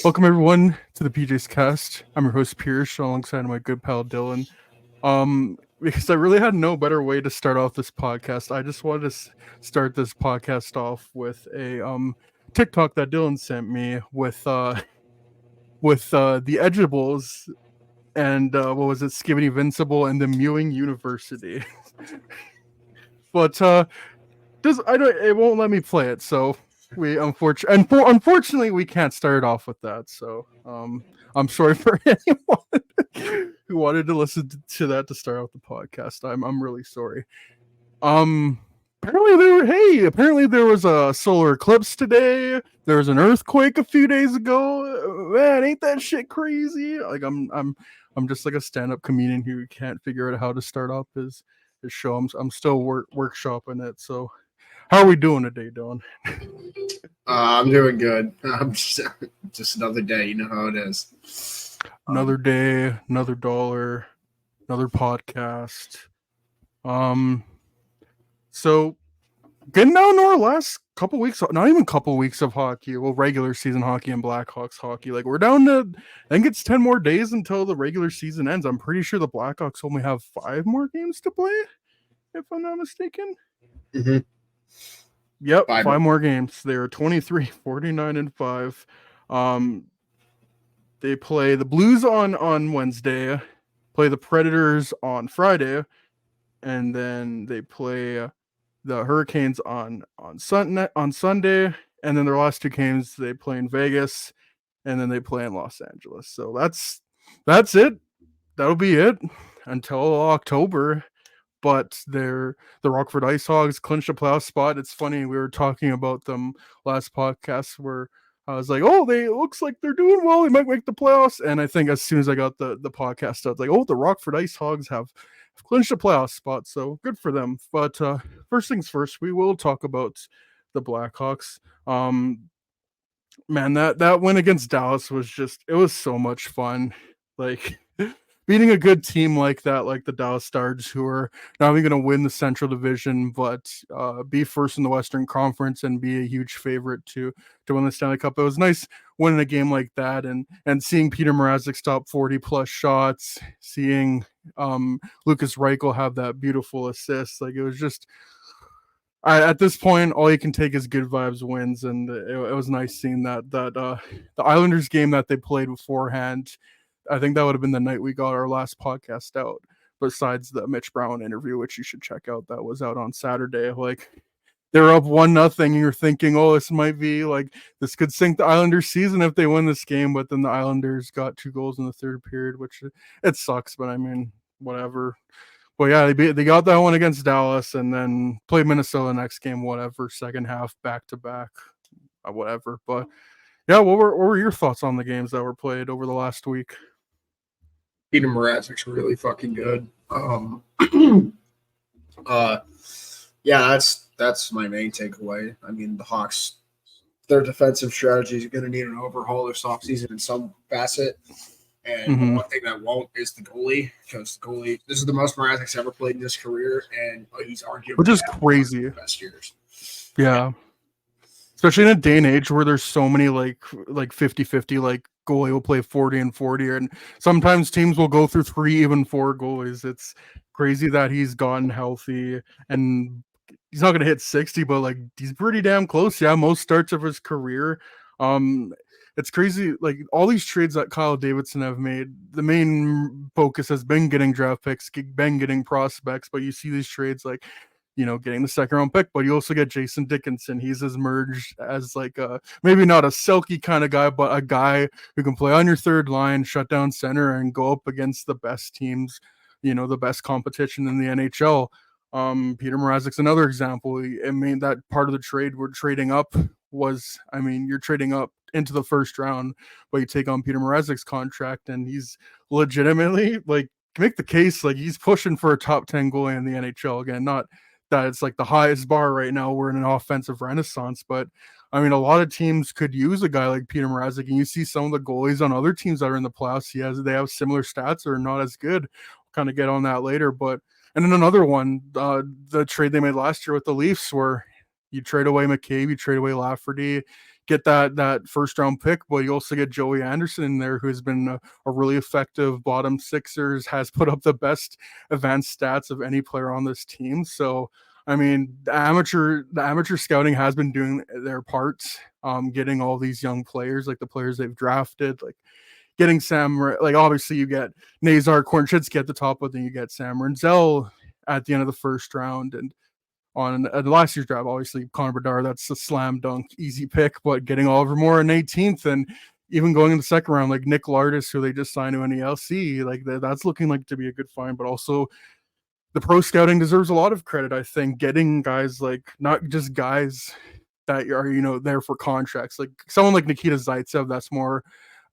Welcome everyone to the PJ's Cast. I'm your host Pierce, alongside my good pal Dylan. Because I really had no better way to start off this podcast, I just wanted to start this podcast off with a TikTok that Dylan sent me with the Edgeables and what was it, Skibidi Vincible and the Mewing University. But does I don't it won't let me play it, so we unfortunately we can't start off with that. So I'm sorry for anyone who wanted to listen to that to start out the podcast. I'm really sorry. Um apparently there was a solar eclipse today. There was an earthquake a few days ago. Man, ain't that shit crazy? Like I'm just like a stand-up comedian who can't figure out how to start up his show. I'm still workshopping it. So how are we doing today, Dylan? I'm doing good. Just another day. You know how it is. Another day, another dollar, another podcast. So getting down to our last couple weeks, not even couple weeks of hockey, well, regular season hockey and Blackhawks hockey. Like we're down to, I think it's 10 more days until the regular season ends. I'm pretty sure the Blackhawks only have 5 more games to play, if I'm not mistaken. Mm-hmm. Yep, 5 more games. They're 23, 49, and 5. They play the Blues on Wednesday, play the Predators on Friday, and then they play the Hurricanes on Sunday, and then their last 2 games they play in Vegas, and then they play in Los Angeles. So that's it. That'll be it until October. But the Rockford Ice Hogs clinched a playoff spot. It's funny, we were talking about them last podcast where I was like, oh, it looks like they're doing well. They might make the playoffs. And I think as soon as I got the podcast, I was like, oh, the Rockford Ice Hogs have clinched a playoff spot. So good for them. But first things first, we will talk about the Blackhawks. Man, that win against Dallas it was so much fun. Like beating a good team like that, like the Dallas Stars, who are not only going to win the Central Division, but be first in the Western Conference and be a huge favorite to win the Stanley Cup. It was nice winning a game like that and seeing Peter Mrazek stop 40 plus shots, seeing Lucas Reichel have that beautiful assist. Like it was just. At this point, all you can take is good vibes wins, and it was nice seeing that the Islanders game that they played beforehand. I think that would have been the night we got our last podcast out, besides the Mitch Brown interview, which you should check out. That was out on Saturday. Like they're up 1-0, and you're thinking, oh, this could sink the Islanders' season if they win this game. But then the Islanders got 2 goals in the third period, which it sucks. But I mean, whatever. But yeah, they got that one against Dallas, and then played Minnesota next game. Whatever, second half back to back, whatever. But yeah, what were your thoughts on the games that were played over the last week? Peter Mrazek's really fucking good. Yeah, that's my main takeaway. I mean, the Hawks, their defensive strategy is going to need an overhaul this offseason in some facet. And the one thing that won't is the goalie, because the goalie, this is the most Mrazek's ever played in his career, and he's arguably which is crazy. The best years. Yeah. Especially in a day and age where there's so many like 50-50, like goalie will play 40 and 40, and sometimes teams will go through 3, even 4 goalies. It's crazy that he's gotten healthy, and he's not going to hit 60, but like he's pretty damn close. Yeah, most starts of his career. It's crazy, like all these trades that Kyle Davidson have made, the main focus has been getting draft picks, been getting prospects, but you see these trades like, getting the second round pick, but you also get Jason Dickinson. He's emerged as like maybe not a Selke kind of guy, but a guy who can play on your third line, shut down center, and go up against the best teams, the best competition in the NHL. Peter Mrazek's another example. I mean, that part of the trade we're trading up you're trading up into the first round, but you take on Peter Mrazek's contract, and he's legitimately like make the case like he's pushing for a top 10 goalie in the NHL again. Not that it's like the highest bar right now. We're in an offensive renaissance, but I mean, a lot of teams could use a guy like Peter Mrazek, and you see some of the goalies on other teams that are in the playoffs. They have similar stats or not as good. We'll kind of get on that later, but and then another one, the trade they made last year with the Leafs, where you trade away McCabe, you trade away Lafferty, get that first round pick, but you also get Joey Anderson in there, who's been a really effective bottom sixers, has put up the best advanced stats of any player on this team. So I mean, the amateur scouting has been doing their parts, getting all these young players, like the players they've drafted, like getting Sam, like obviously you get Nazar Kornchitsky at the top, but then you get Sam Renzel at the end of the first round. And on the last year's draft, obviously Connor Bedard, that's a slam dunk, easy pick, but getting Oliver Moore in 18th and even going in the second round, like Nick Lardis, who they just signed to NELC, like that's looking like to be a good find, but also the pro scouting deserves a lot of credit. I think getting guys like not just guys that are there for contracts, like someone like Nikita Zaitsev, that's more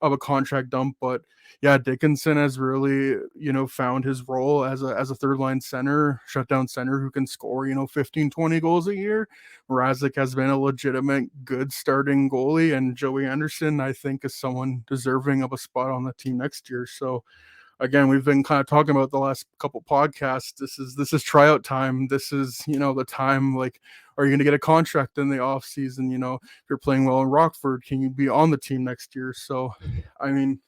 of a contract dump. But yeah, Dickinson has really found his role as a third line center, shutdown center who can score 15-20 goals a year. Mrazek has been a legitimate good starting goalie, and Joey Anderson I think is someone deserving of a spot on the team next year. So again, we've been kind of talking about the last couple podcasts. This is tryout time. This is, the time, like, are you going to get a contract in the off season? If you're playing well in Rockford, can you be on the team next year? So, I mean,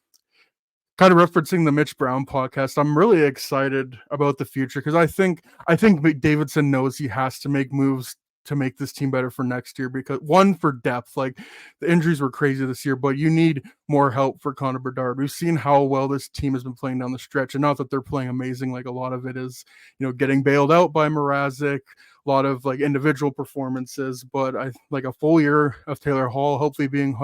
kind of referencing the Mitch Brown podcast, I'm really excited about the future because I think Davidson knows he has to make moves to make this team better for next year, because one, for depth, like the injuries were crazy this year, but you need more help for Connor Bedard. We've seen how well this team has been playing down the stretch, and not that they're playing amazing, like a lot of it is getting bailed out by Mrazek, a lot of like individual performances, but I like a full year of Taylor Hall hopefully being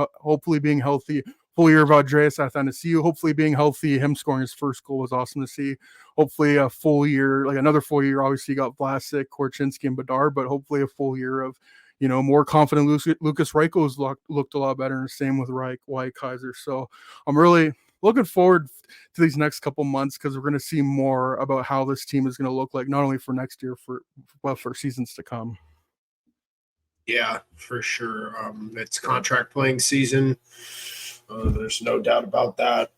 healthy, full year of Andreas Athanasiou hopefully being healthy. Him scoring his first goal was awesome to see. Hopefully a full year, like another full year. Obviously, you got Vlasic, Korchinski, and Bedard, but hopefully a full year of more confident. Lucas Reichels looked a lot better, and same with Wyatt Kaiser. So I'm really looking forward to these next couple months, because we're going to see more about how this team is going to look like, not only for next year, for seasons to come. Yeah, for sure. It's contract playing season. There's no doubt about that.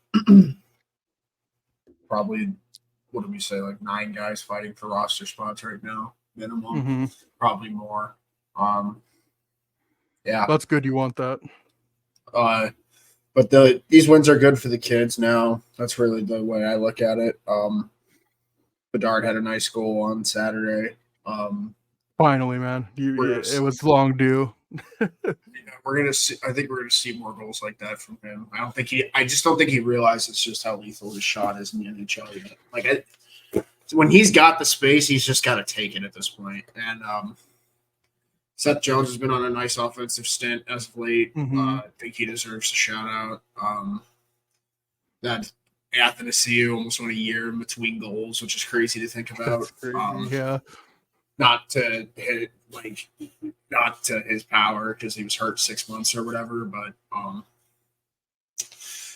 Probably, what do we say, like 9 guys fighting for roster spots right now, minimum. Mm-hmm. Probably more. Yeah, that's good. You want that. But these wins are good for the kids now. That's really the way I look at it. Bedard had a nice goal on Saturday. Finally, man, it was long due. We're gonna see. I think we're gonna see more goals like that from him. I just don't think he realizes just how lethal his shot is in the NHL yet. Like when he's got the space, he's just got to take it at this point. And Seth Jones has been on a nice offensive stint as of late. Mm-hmm. I think he deserves a shout out. That Athanasiou almost won a year in between goals, which is crazy to think about. Yeah. Not to his power, because he was hurt 6 months or whatever, but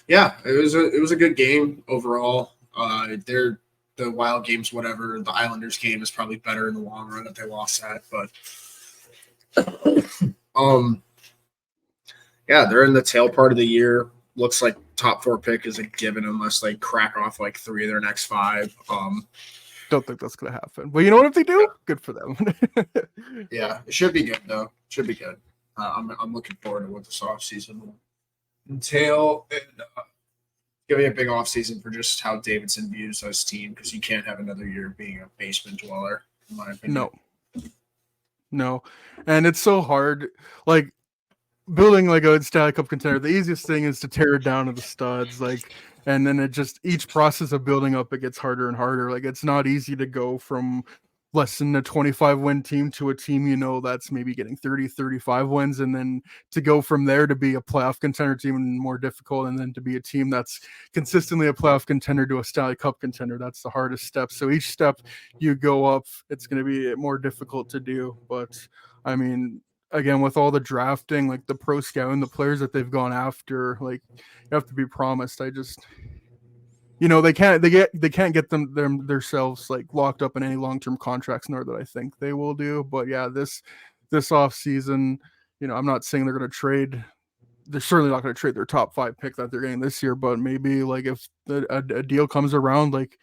yeah, it was a good game overall. The Wild games, whatever, the Islanders game is probably better in the long run if they lost that, but yeah, they're in the tail part of the year. Looks like top 4 pick is a given unless they crack off like 3 of their next 5. Don't think that's going to happen. But you know what? If they do, good for them. Yeah, it should be good, though. Should be good. I'm looking forward to what this offseason will entail. And give me a big offseason for just how Davidson views his team, because you can't have another year being a basement dweller, in my opinion. No. And it's so hard. Like, building like a Stanley Cup contender, the easiest thing is to tear it down to the studs. Like, and then it just, each process of building up, it gets harder and harder. Like, it's not easy to go from less than a 25 win team to a team, that's maybe getting 30, 35 wins. And then to go from there to be a playoff contender team, and more difficult. And then to be a team that's consistently a playoff contender to a Stanley Cup contender, that's the hardest step. So each step you go up, it's going to be more difficult to do. But I mean, again, with all the drafting, like the pro scouting, the players that they've gone after, like, you have to be promised. I just, they can't get themselves like locked up in any long-term contracts, nor that I think they will do. But yeah, this off season, I'm not saying they're going to trade. They're certainly not going to trade their top 5 pick that they're getting this year, but maybe like if a deal comes around, like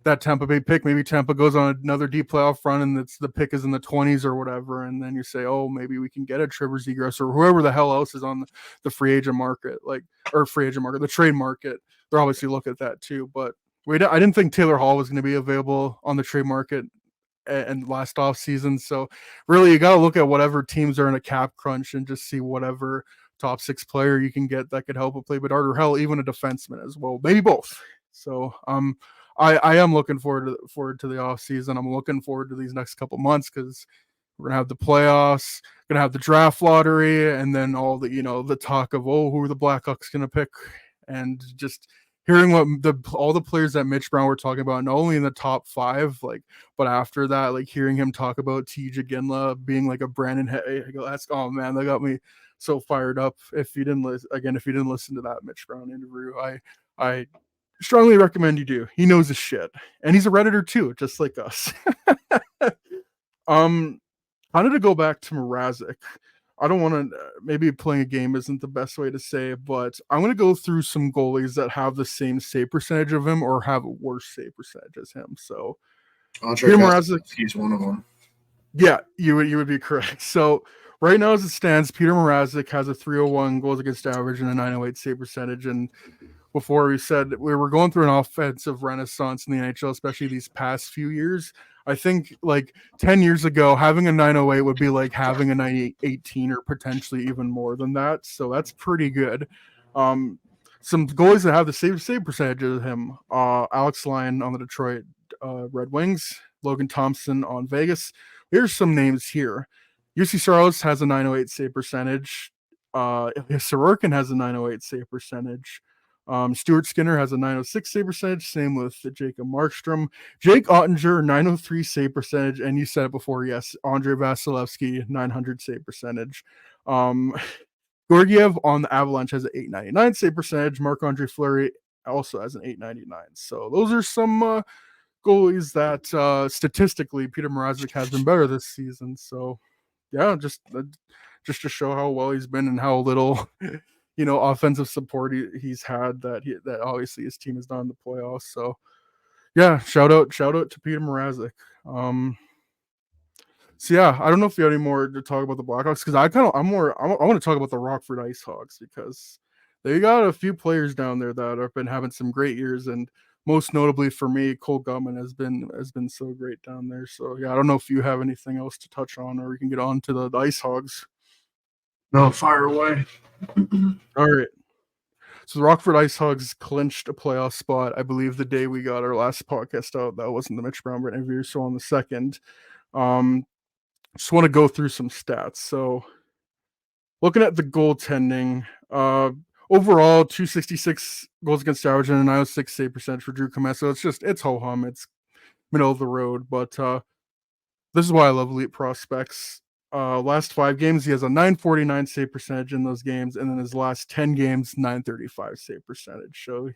that Tampa Bay pick. Maybe Tampa goes on another deep playoff run and the pick is in the 20s or whatever. And then you say, oh, maybe we can get a Trevor Zegras or whoever the hell else is on the free agent market, the trade market. They're obviously looking at that too. But I didn't think Taylor Hall was going to be available on the trade market and last off season. So really, you got to look at whatever teams are in a cap crunch and just see whatever top 6 player you can get that could help a play. But hell, even a defenseman as well, maybe both. So I am looking forward to the off season. I'm looking forward to these next couple months because we're gonna have the playoffs, gonna have the draft lottery, and then all the the talk of who are the Blackhawks gonna pick, and just hearing what all the players that Mitch Brown were talking about, not only in the top 5, but after that, hearing him talk about TJ Ginla being like a Brandon Hay. Oh man, that got me so fired up. If you didn't listen to that Mitch Brown interview, I strongly recommend you do. He knows his shit, and he's a Redditor too, just like us. I wanted to go back to Mrazek. I don't want to. Maybe playing a game isn't the best way to say it, but I'm going to go through some goalies that have the same save percentage of him or have a worse save percentage as him. So, Andre Mrazek, he's one of them. Yeah, you would be correct. So right now, as it stands, Peter Mrazek has a 301 goals against average and a 908 save percentage. And before we said we were going through an offensive renaissance in the NHL, especially these past few years. I think 10 years ago, having a 908 would be like having a 918 or potentially even more than that. So that's pretty good. Some goalies that have the save percentage of him, Alex Lyon on the Detroit Red Wings, Logan Thompson on Vegas. Here's some names here. UC Saros has a 908 save percentage. Sorokin has a 908 save percentage. Stuart Skinner has a 906 save percentage. Same with Jacob Markstrom. Jake Ottinger, 903 save percentage. And you said it before, yes, Andrei Vasilevsky, 900 save percentage. Georgiev on the Avalanche has an 899 save percentage. Marc-Andre Fleury also has an 899. So those are some goalies that statistically Peter Mrazek has been better this season. So yeah, just to show how well he's been and how little offensive support he's had, that obviously his team is not in the playoffs. So yeah, shout out to Peter Mrazek. So yeah, I don't know if you have any more to talk about the Blackhawks, because I want to talk about the Rockford Ice Hogs, because they got a few players down there that have been having some great years, and most notably for me, Cole Gutman has been so great down there. So yeah, I don't know if you have anything else to touch on, or we can get on to the Ice Hogs. No, fire away. All right. So the Rockford Ice Hogs clinched a playoff spot, I believe, the day we got our last podcast out. That wasn't the Mitch Brown interview, so on the second. Just want to go through some stats. So looking at the goaltending, overall 266 goals against average and a 906 save percentage for Drew Commesso. It's ho-hum. It's middle of the road, but this is why I love elite prospects. Last 5 games, he has a 949 save percentage in those games, and then his last 10 games, 935 save percentage. So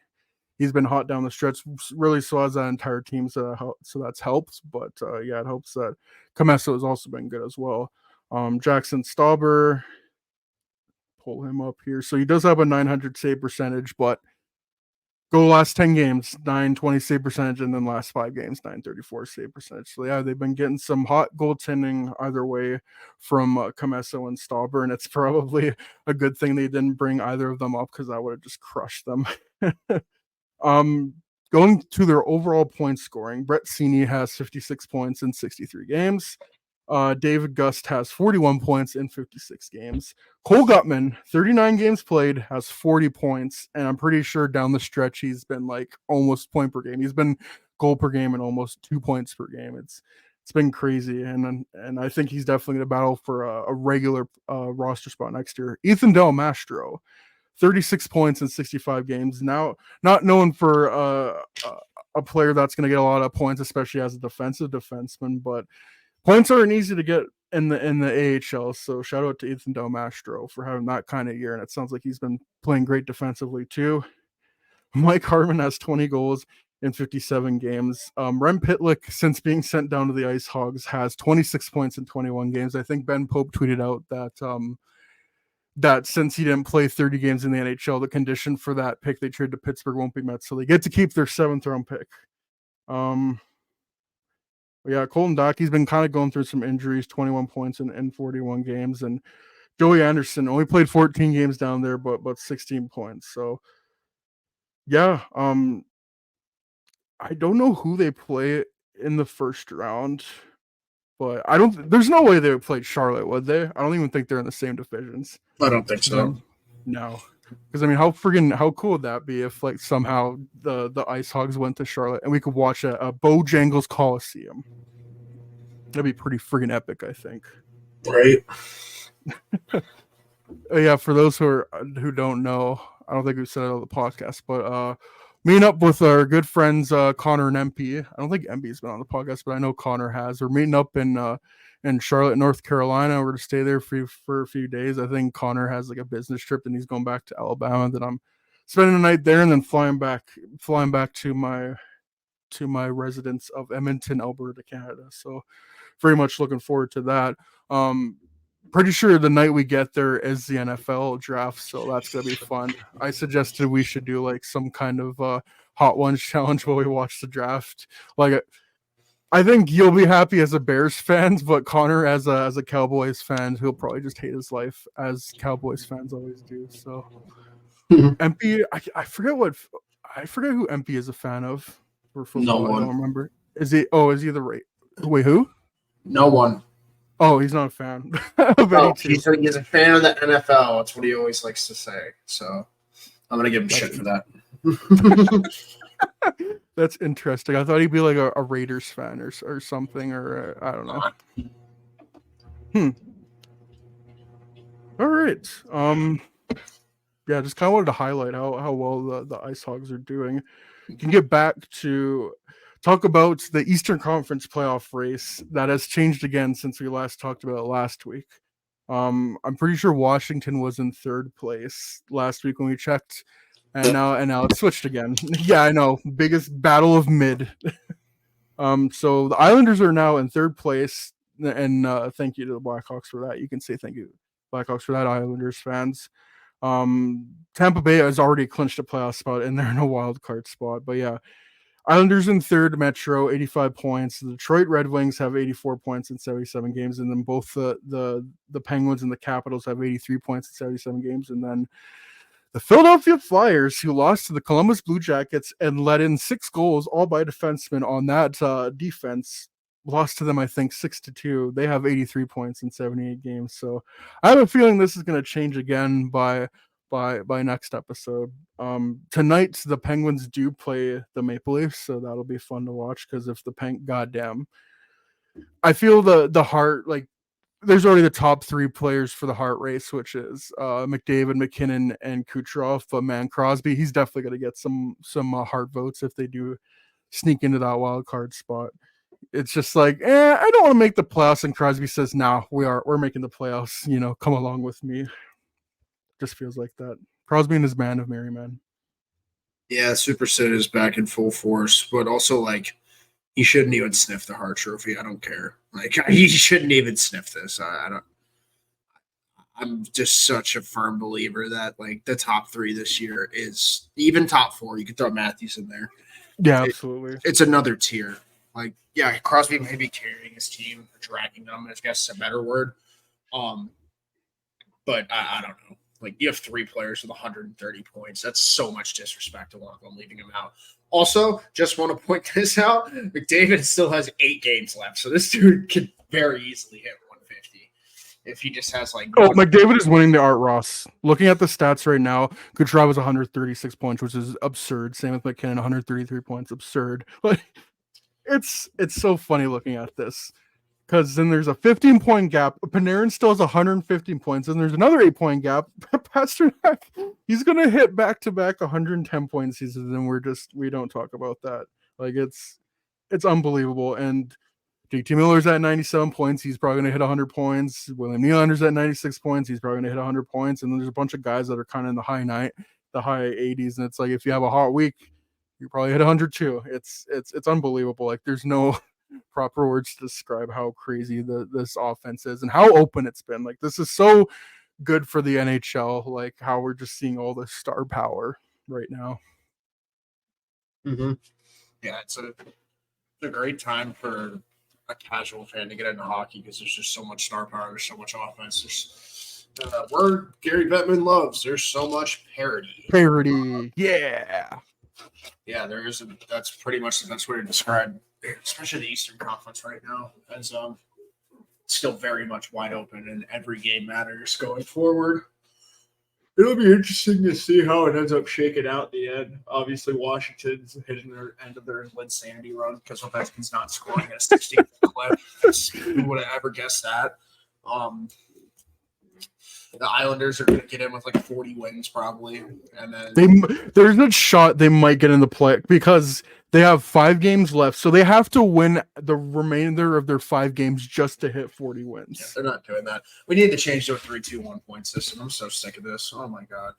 he's been hot down the stretch. Really so has that entire team, so that's helped. But yeah, it helps that Commesso has also been good as well. Jackson Stauber, pull him up here. So he does have a 900 save percentage, but go last 10 games, 920 save percentage, and then last 5 games, 934 save percentage. So yeah, they've been getting some hot goaltending either way from Commesso and Stauber, and it's probably a good thing they didn't bring either of them up, because I would have just crushed them. Going to their overall point scoring, Brett Seney has 56 points in 63 games. David Gust has 41 points in 56 games. Cole Gutman, 39 games played, has 40 points, and I'm pretty sure down the stretch he's been almost point per game. He's been goal per game and almost 2 points per game. It's been crazy, and I think he's definitely going to battle for a regular roster spot next year. Ethan Del Mastro, 36 points in 65 games. Now, not known for a player that's going to get a lot of points, especially as a defensive defenseman, but points aren't easy to get in the AHL. So shout out to Ethan Del Mastro for having that kind of year, and it sounds like he's been playing great defensively too. Mike Hartman has 20 goals in 57 games. Rem Pitlick, since being sent down to the Ice Hogs, has 26 points in 21 games. I think Ben Pope tweeted out that since he didn't play 30 games in the NHL, the condition for that pick they traded to Pittsburgh won't be met, so they get to keep their 7th round pick. Yeah, Colton Dockey's been kind of going through some injuries, 21 points in 41 games, and Joey Anderson only played 14 games down there, but 16 points. So yeah, I don't know who they play in the first round, but I don't. There's no way they would play Charlotte, would they? I don't even think they're in the same divisions. I don't think so. No, because I mean, how cool would that be if like somehow the Ice Hogs went to Charlotte and we could watch a Bojangles Coliseum? That'd be pretty friggin' epic, I think. Right. Yeah, for those who don't know, I don't think we said it on the podcast, but meeting up with our good friends Connor and MP. I don't think MP's been on the podcast, but I know Connor has. We're meeting up in Charlotte, North Carolina. We're to stay there for a few days. I think Connor has like a business trip, and he's going back to Alabama. Then I'm spending the night there, and then flying back to my residence of Edmonton, Alberta, Canada. So very much looking forward to that. Pretty sure the night we get there is the NFL draft, so that's gonna be fun. I suggested we should do like some kind of hot ones challenge while we watch the draft. Like, I think you'll be happy as a Bears fan, but Connor as a Cowboys fan, he'll probably just hate his life, as Cowboys fans always do. So MP, I forget who MP is a fan of for football. No one. I don't remember. Is he the right? Wait, who? No one. Oh, he's not a fan. No, he's a fan of the NFL. That's what he always likes to say. So I'm gonna give him shit for that. That's interesting. I thought he'd be like a Raiders fan or something, or I don't know. All right. Yeah, just kind of wanted to highlight how well the Ice Hogs are doing. You can get back to talk about the Eastern Conference playoff race that has changed again since we last talked about it last week. I'm pretty sure Washington was in third place last week when we checked, and now it's switched again. Yeah, I know. Biggest battle of mid. So the Islanders are now in third place, and thank you to the Blackhawks for that. You can say thank you, Blackhawks, for that, Islanders fans. Tampa Bay has already clinched a playoff spot, and they're in a wild card spot. But yeah, Islanders in third, Metro, 85 points. The Detroit Red Wings have 84 points in 77 games, and then both the Penguins and the Capitals have 83 points in 77 games, and then the Philadelphia Flyers, who lost to the Columbus Blue Jackets and let in 6 goals, all by defensemen on that defense, lost to them, I think, 6-2. They have 83 points in 78 games. So I have a feeling this is going to change again by next episode. Tonight, the Penguins do play the Maple Leafs, so that'll be fun to watch, because if goddamn, I feel the Hart, like, there's already the top 3 players for the Hart race, which is McDavid, McKinnon, and Kucherov. But man, Crosby, he's definitely going to get some Hart votes if they do sneak into that wild card spot. It's just like, I don't want to make the playoffs, and Crosby says, "Nah, we're making the playoffs. Come along with me." Just feels like that. Crosby and his band of merry men. Yeah, Super Sid is back in full force, but also like he shouldn't even sniff the Hart Trophy. I don't care. Like he shouldn't even sniff this. I don't. I'm just such a firm believer that like the top 3 this year is even top 4. You could throw Matthews in there. Yeah, absolutely. It's another tier. Like, yeah, Crosby may be carrying his team, or dragging them, I guess is a better word. But I don't know. Like, you have 3 players with 130 points. That's so much disrespect to one of them, leaving him out. Also, just want to point this out. McDavid still has 8 games left, so this dude could very easily hit 150 if he just has like. Oh, McDavid is winning the Art Ross. Looking at the stats right now, Kucherov was 136 points, which is absurd. Same with McKinnon, 133 points, absurd. Like, it's so funny looking at this, because then there's a 15-point gap. Panarin still has 115 points, and there's another 8-point gap. Pasternak, he's gonna hit back-to-back 110 point seasons, and we don't talk about that. Like, it's unbelievable. And JT Miller's at 97 points. He's probably going to hit 100 points. William Nylander's at 96 points. He's probably going to hit 100 points. And then there's a bunch of guys that are kind of in the high 80s. And it's like, if you have a hot week, you probably hit 100 too. It's unbelievable. Like, there's no proper words to describe how crazy this offense is and how open it's been. Like, this is so good for the NHL. Like, how we're just seeing all this star power right now. Mm-hmm. Yeah, a great time for a casual fan to get into hockey because there's just so much star power, there's so much offense. There's word Gary Bettman loves. There's so much parity. Parody, yeah. Yeah, there is. That's pretty much the best way to describe, especially the Eastern Conference right now, as still very much wide open, and every game matters going forward. It'll be interesting to see how it ends up shaking out in the end. Obviously, Washington's hitting their end of their insanity run because Ovechkin's not scoring at a 60 clip. Who would have ever guessed that? The Islanders are going to get in with like 40 wins probably, and then there's a shot they might get in the play because they have 5 games left, so they have to win the remainder of their 5 games just to hit 40 wins. Yeah, they're not doing that. We need to change to a 3-2-1 point system. I'm so sick of this. Oh my god.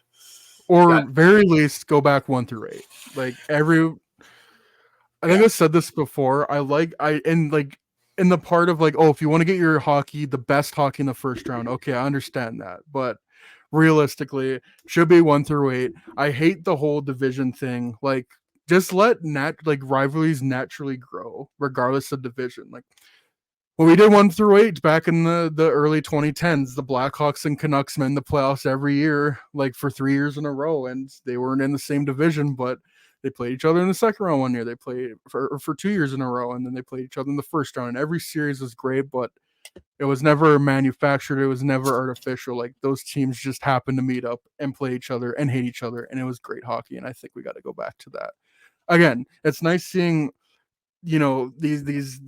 Or very least go back 1 through 8. Like I think I said this before. In the part of like, oh, if you want to get your hockey, the best hockey in the first round, okay, I understand that. But realistically, should be 1 through 8. I hate the whole division thing. Like, just let rivalries naturally grow, regardless of division. Like, when we did 1 through 8 back in the early 2010s, the Blackhawks and Canucks in the playoffs every year, like for 3 years in a row, and they weren't in the same division, but they played each other in the second round one year. They played for 2 years in a row, and then they played each other in the first round. And every series was great, but it was never manufactured. It was never artificial. Like, those teams just happened to meet up and play each other and hate each other, and it was great hockey. And I think we got to go back to that. Again, it's nice seeing, these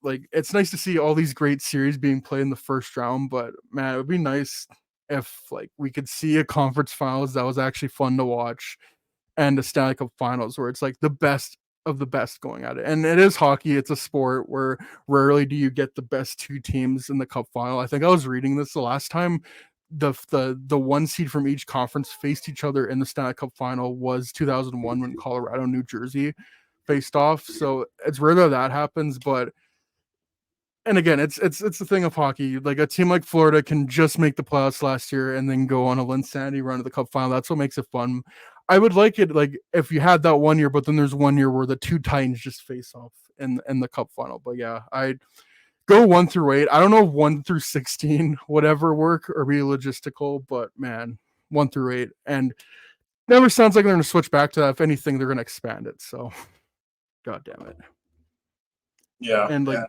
like, it's nice to see all these great series being played in the first round, but man, it would be nice if like we could see a conference finals that was actually fun to watch, and the Stanley Cup Finals where it's like the best of the best going at it. And it is hockey; it's a sport where rarely do you get the best 2 teams in the Cup final. I think I was reading this the last time the 1 seed from each conference faced each other in the Stanley Cup final was 2001 when Colorado, New Jersey faced off. So it's rare that happens, but. And again, it's the thing of hockey. Like, a team like Florida can just make the playoffs last year and then go on a insanity run to the Cup final. That's what makes it fun. I would like it like if you had that 1 year, but then there's 1 year where the 2 Titans just face off in the Cup final. But yeah, I'd go 1 through 8. I don't know if 1 through 16 would ever work or be logistical, but man, 1 through 8, and never sounds like they're going to switch back to that. If anything, they're going to expand it. So, god damn it. Yeah, and like. Yeah.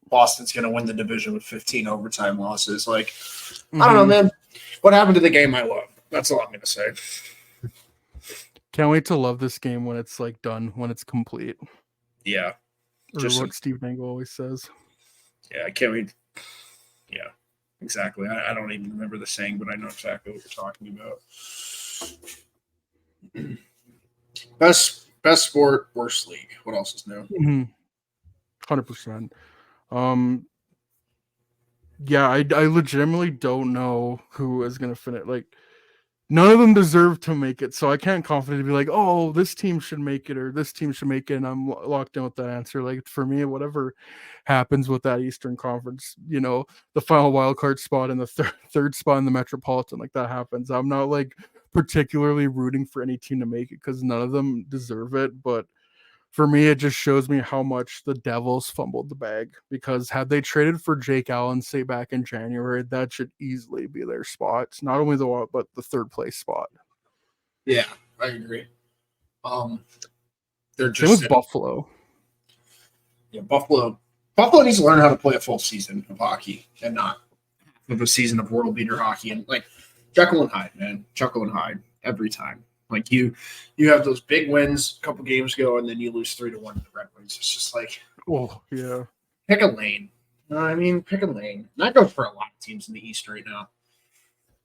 Boston's going to win the division with 15 overtime losses. Like, I don't know, man. What happened to the game I love? That's all I'm going to say. Can't wait to love this game when it's like done, when it's complete. Yeah. Or just what Steve Dangle always says. Yeah, I can't wait. Yeah, exactly. I don't even remember the saying, but I know exactly what you're talking about. Best sport, worst league. What else is new? 100%. Yeah, I legitimately don't know who is gonna finish. Like, none of them deserve to make it, so I can't confidently be like, oh, this team should make it or this team should make it, and I'm locked in with that answer. Like, for me, whatever happens with that Eastern Conference, the final wild card spot and the third spot in the Metropolitan, like, that happens. I'm not like particularly rooting for any team to make it because none of them deserve it, but for me, it just shows me how much the Devils fumbled the bag, because had they traded for Jake Allen, say back in January, that should easily be their spot. Not only but the 3rd place spot. Yeah, I agree. They're Same just with Buffalo. Yeah, Buffalo needs to learn how to play a full season of hockey and not with a season of world beater hockey. And like Jekyll and Hyde, man, Jekyll and Hyde every time. Like, you have those big wins a couple games ago, and then you lose 3-1 to the Red Wings. It's just like, oh yeah, pick a lane. You know what I mean? Pick a lane. And that goes for a lot of teams in the East right now.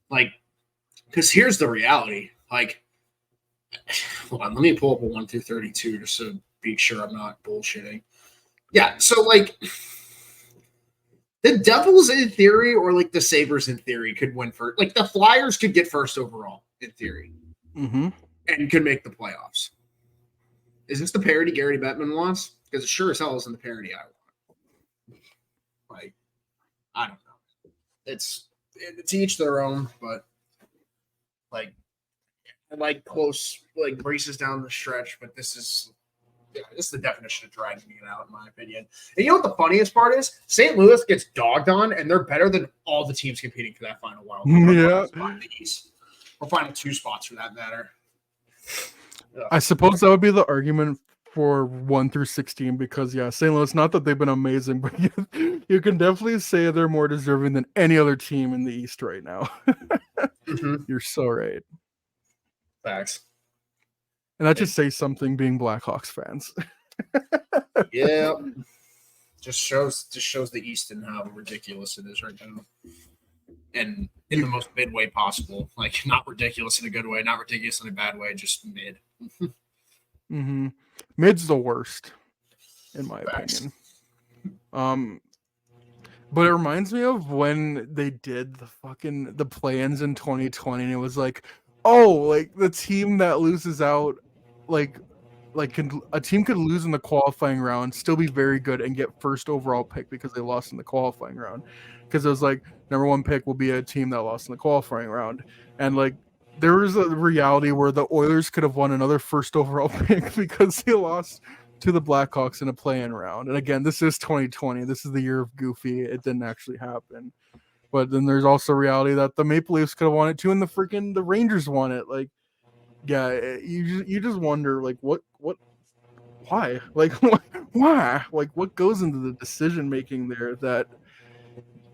Like, because here's the reality. Like, hold on, let me pull up a 1 through 32 just to be sure I'm not bullshitting. Yeah, so like the Devils in theory, or like the Sabres in theory, could win first. Like, the Flyers could get first overall in theory. And could make the playoffs. Is this the parody Gary Bettman wants? Because it sure as hell isn't the parody I want. Like, I don't know. It's each their own, but like close, like, races down the stretch, but this is this is the definition of dragging it out, in my opinion. And you know what the funniest part is? St. Louis gets dogged on, and they're better than all the teams competing for that final wild card. Yeah. Final the East, or final 2 spots for that matter. I suppose that would be the argument for 1 through 16 because St. Louis, not that they've been amazing, but you can definitely say they're more deserving than any other team in the East right now. You're so right. Facts. And that just says something being Blackhawks fans. Yeah. Just shows the East and how ridiculous it is right now. And in the most mid way possible. Like, not ridiculous in a good way, not ridiculous in a bad way, just mid. Mid's the worst, in my opinion. But it reminds me of when they did the play-ins in 2020, and it was like, the team that loses out, a team could lose in the qualifying round, still be very good, and get first overall pick because they lost in the qualifying round. Because it was like, number 1 pick will be a team that lost in the qualifying round. And there was a reality where the Oilers could have won another first overall pick because they lost to the Blackhawks in a play-in round. And again, this is 2020. This is the year of Goofy. It didn't actually happen. But then there's also reality that the Maple Leafs could have won it too, and the Rangers won it. You just wonder, why? Why? What goes into the decision making there that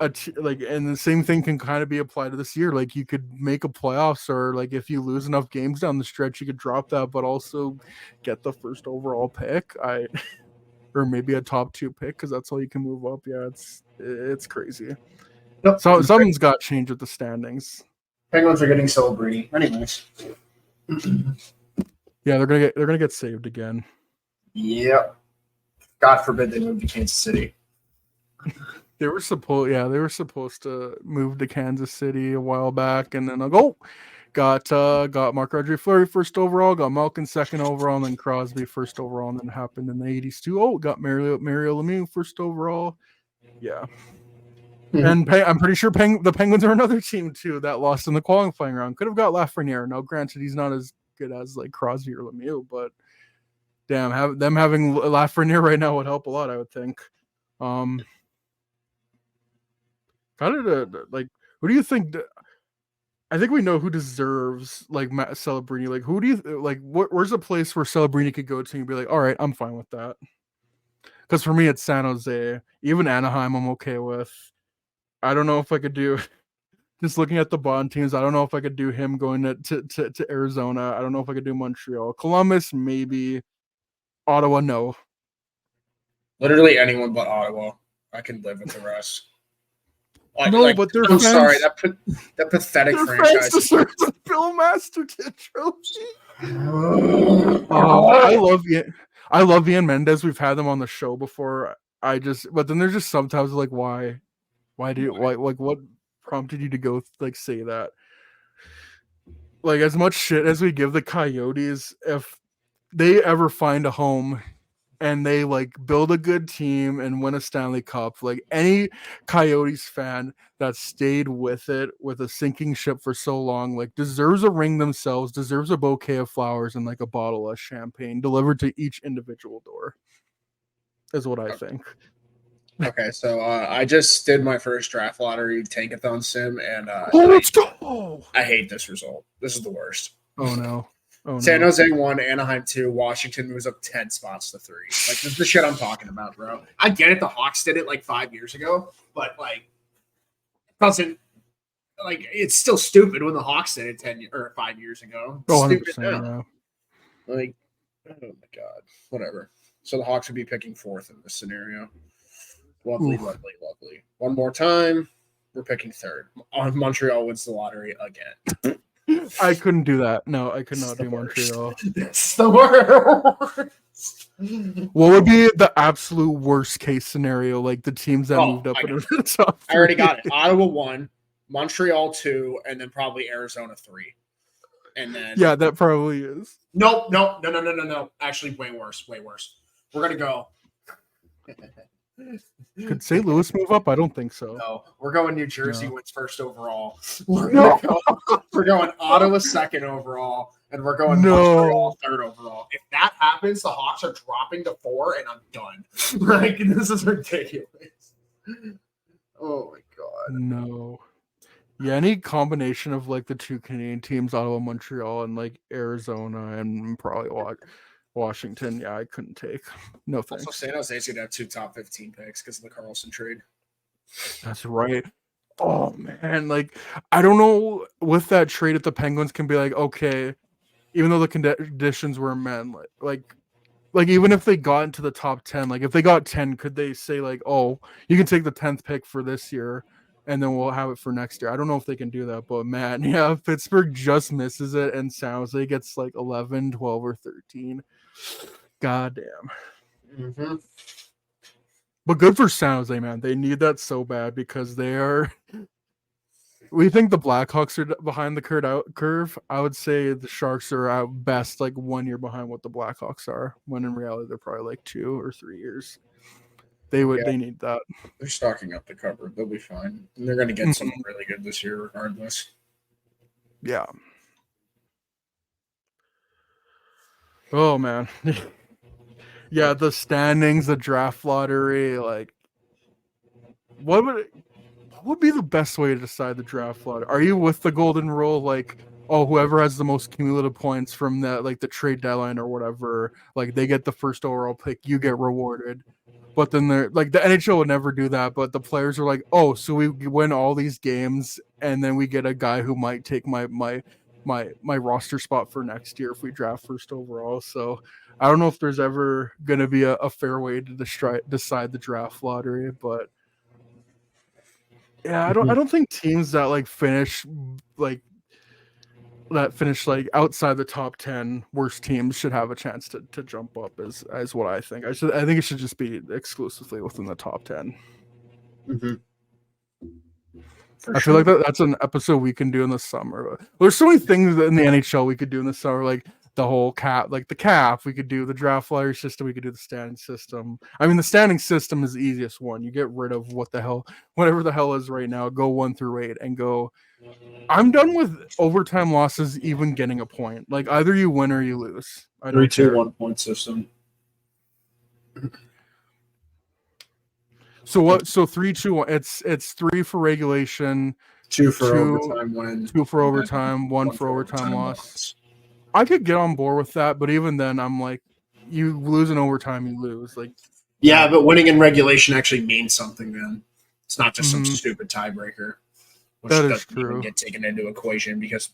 and the same thing can kind of be applied to this year. You could make a playoffs, or if you lose enough games down the stretch, you could drop that, but also get the first overall pick. Or maybe a top 2 pick, because that's all you can move up. Yeah, it's crazy. Nope. So something's got to change with the standings. Penguins are getting celebrating. Anyways. Yeah, they're gonna get saved again. Yep. God forbid they move to Kansas City. They were supposed to move to Kansas City a while back, and then got Marc-Andre Fleury first overall, got Malkin second overall, and then Crosby first overall, and then it happened in the 80s too. Got Mario Lemieux first overall. Yeah. And I'm pretty sure the Penguins are another team too that lost in the qualifying round. Could have got Lafreniere. Now, granted, he's not as good as Crosby or Lemieux, but damn, them having Lafreniere right now would help a lot, I would think. Who do you think? I think we know who deserves Matt Celebrini. Who do you where's a place where Celebrini could go to and be like, all right, I'm fine with that? Because for me, it's San Jose. Even Anaheim, I'm okay with. I don't know if I could do, just looking at the bottom teams, I don't know if I could do him going to Arizona. I don't know if I could do Montreal. Columbus, maybe. Ottawa, no. Literally anyone but Ottawa. I can live with the rest. But they're I'm sorry, that pathetic franchise deserves a Bill Masterton trophy. I love Ian Mendes. We've had them on the show before. But then there's just sometimes why? What prompted you to go say that? As much shit as we give the Coyotes, if they ever find a home and they build a good team and win a Stanley Cup, any Coyotes fan that stayed with a sinking ship for so long, deserves a ring themselves, deserves a bouquet of flowers and a bottle of champagne delivered to each individual door, is what I think. Okay, so I just did my first draft lottery tankathon sim, and let's go! I hate this result. This is the worst. Oh no! San Jose 1, Anaheim 2, Washington moves up 10 spots to 3. This is the shit I'm talking about, bro. I get it. The Hawks did it 5 years ago, but it doesn't it's still stupid when the Hawks did it 5 years ago. It's stupid now. Yeah. Oh my god, whatever. So the Hawks would be picking 4th in this scenario. Lovely. One more time, we're picking 3rd. Montreal wins the lottery again. I couldn't do that. No, I could not do Montreal. It's the worst. What would be the absolute worst case scenario? The teams that moved up into the top 3? I already got it. Ottawa 1, Montreal 2, and then probably Arizona 3. And then that probably is. No. Actually, way worse. We're gonna go. Could St. Louis move up? I don't think so. No, we're going New Jersey wins first overall. We're going Ottawa 2nd overall, and we're going Montreal third overall. If that happens, the Hawks are dropping to 4, and I'm done. Like, this is ridiculous. Oh my god. No. Yeah, any combination of like the two Canadian teams, Ottawa, Montreal, and like Arizona, and probably Washington. Yeah, I couldn't take. No thanks. Also, San Jose's gonna have 2 top 15 picks because of the Carlson trade. That's right. Oh man, like I don't know with that trade if the Penguins can be like, okay, even though the conditions were met, like even if they got into the top 10, like if they got 10, could they say like, oh, you can take the 10th pick for this year and then we'll have it for next year? I don't know if they can do that, but man, yeah, if Pittsburgh just misses it and San Jose gets like 11, 12, or 13, goddamn. Mm-hmm. But good for San Jose, man. They need that so bad because they are. We think the Blackhawks are behind the curve. I would say the Sharks are at best like 1 year behind what the Blackhawks are, when in reality they're probably like 2 or 3 years. They need that. They're stocking up the cupboard. They'll be fine. And they're going to get someone really good this year regardless. Yeah. Oh, man. Yeah, the standings, the draft lottery, like, what would be the best way to decide the draft lottery? Are you with the golden rule, like, oh, whoever has the most cumulative points from that, like the trade deadline or whatever, like they get the first overall pick, you get rewarded. But then they're like, the NHL would never do that, but the players are like, oh, so we win all these games and then we get a guy who might take my roster spot for next year if we draft first overall. So I don't know if there's ever going to be a fair way to decide the draft lottery, but yeah, I don't think teams that like finish outside the top 10 worst teams should have a chance to jump up as what I think. I think it should just be exclusively within the top 10. Mm-hmm. I feel like that's an episode we can do in the summer. There's so many things in the NHL we could do in the summer, like the whole cap, like the cap. We could do the draft lottery system. We could do the standing system. I mean, the standing system is the easiest one. You get rid of whatever the hell is right now. Go 1 through 8 and go. I'm done with overtime losses even getting a point. Like either you win or you lose. 3-2-1 point system. So what? So 3-2-1. It's 3 for regulation, 2 for overtime win, 2 for overtime, 1 for overtime loss. I could get on board with that, but even then, I'm like, you lose in overtime, you lose. Like, yeah, but winning in regulation actually means something. Then it's not just some stupid tiebreaker, which doesn't even get taken into equation because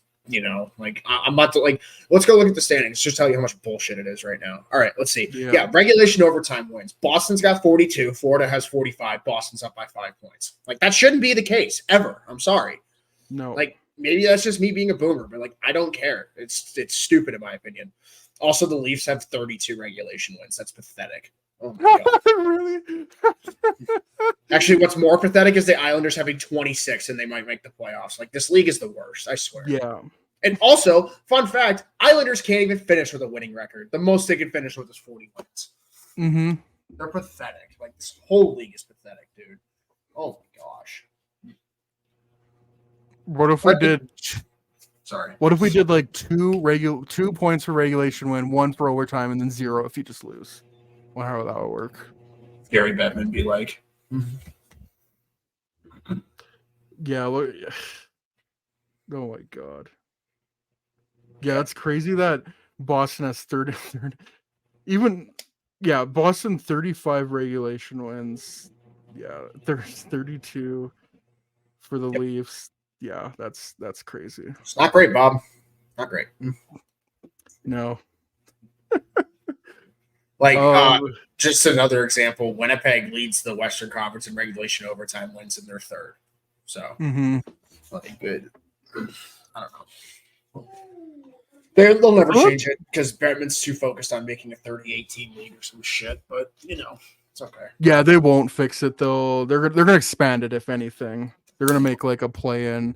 like I'm about to let's go look at the standings. Just tell you how much bullshit it is right now. All right, let's see. Yeah, regulation overtime wins. Boston's got 42. Florida has 45. Boston's up by 5 points. Like that shouldn't be the case ever. I'm sorry. No. Like maybe that's just me being a boomer, but like I don't care. It's stupid in my opinion. Also, the Leafs have 32 regulation wins. That's pathetic. Oh my God. Really? Actually, what's more pathetic is the Islanders having 26 and they might make the playoffs. Like this league is the worst, I swear. Yeah. And also, fun fact, Islanders can't even finish with a winning record. The most they can finish with is 40 wins. Mm-hmm. They're pathetic. Like this whole league is pathetic, dude. Oh my gosh. What if we did? Sorry. What if we did like 2 points for regulation win, 1 for overtime, and then 0 if you just lose? Well, how would that work? Gary Bettman be like. Yeah. Look, oh my God. Yeah, it's crazy that Boston has 30. Even, yeah, Boston 35 regulation wins. Yeah, there's 32 for the Leafs. Yeah, that's crazy. It's not great, Bob. Not great. No. Just another example, Winnipeg leads the Western Conference in regulation overtime wins in their third. So, nothing good. I don't know. They'll never change it because Bettman's too focused on making a 38-team league or some shit, but, it's okay. Yeah, they won't fix it, though. They're going to expand it, if anything. They're going to make, like, a play-in.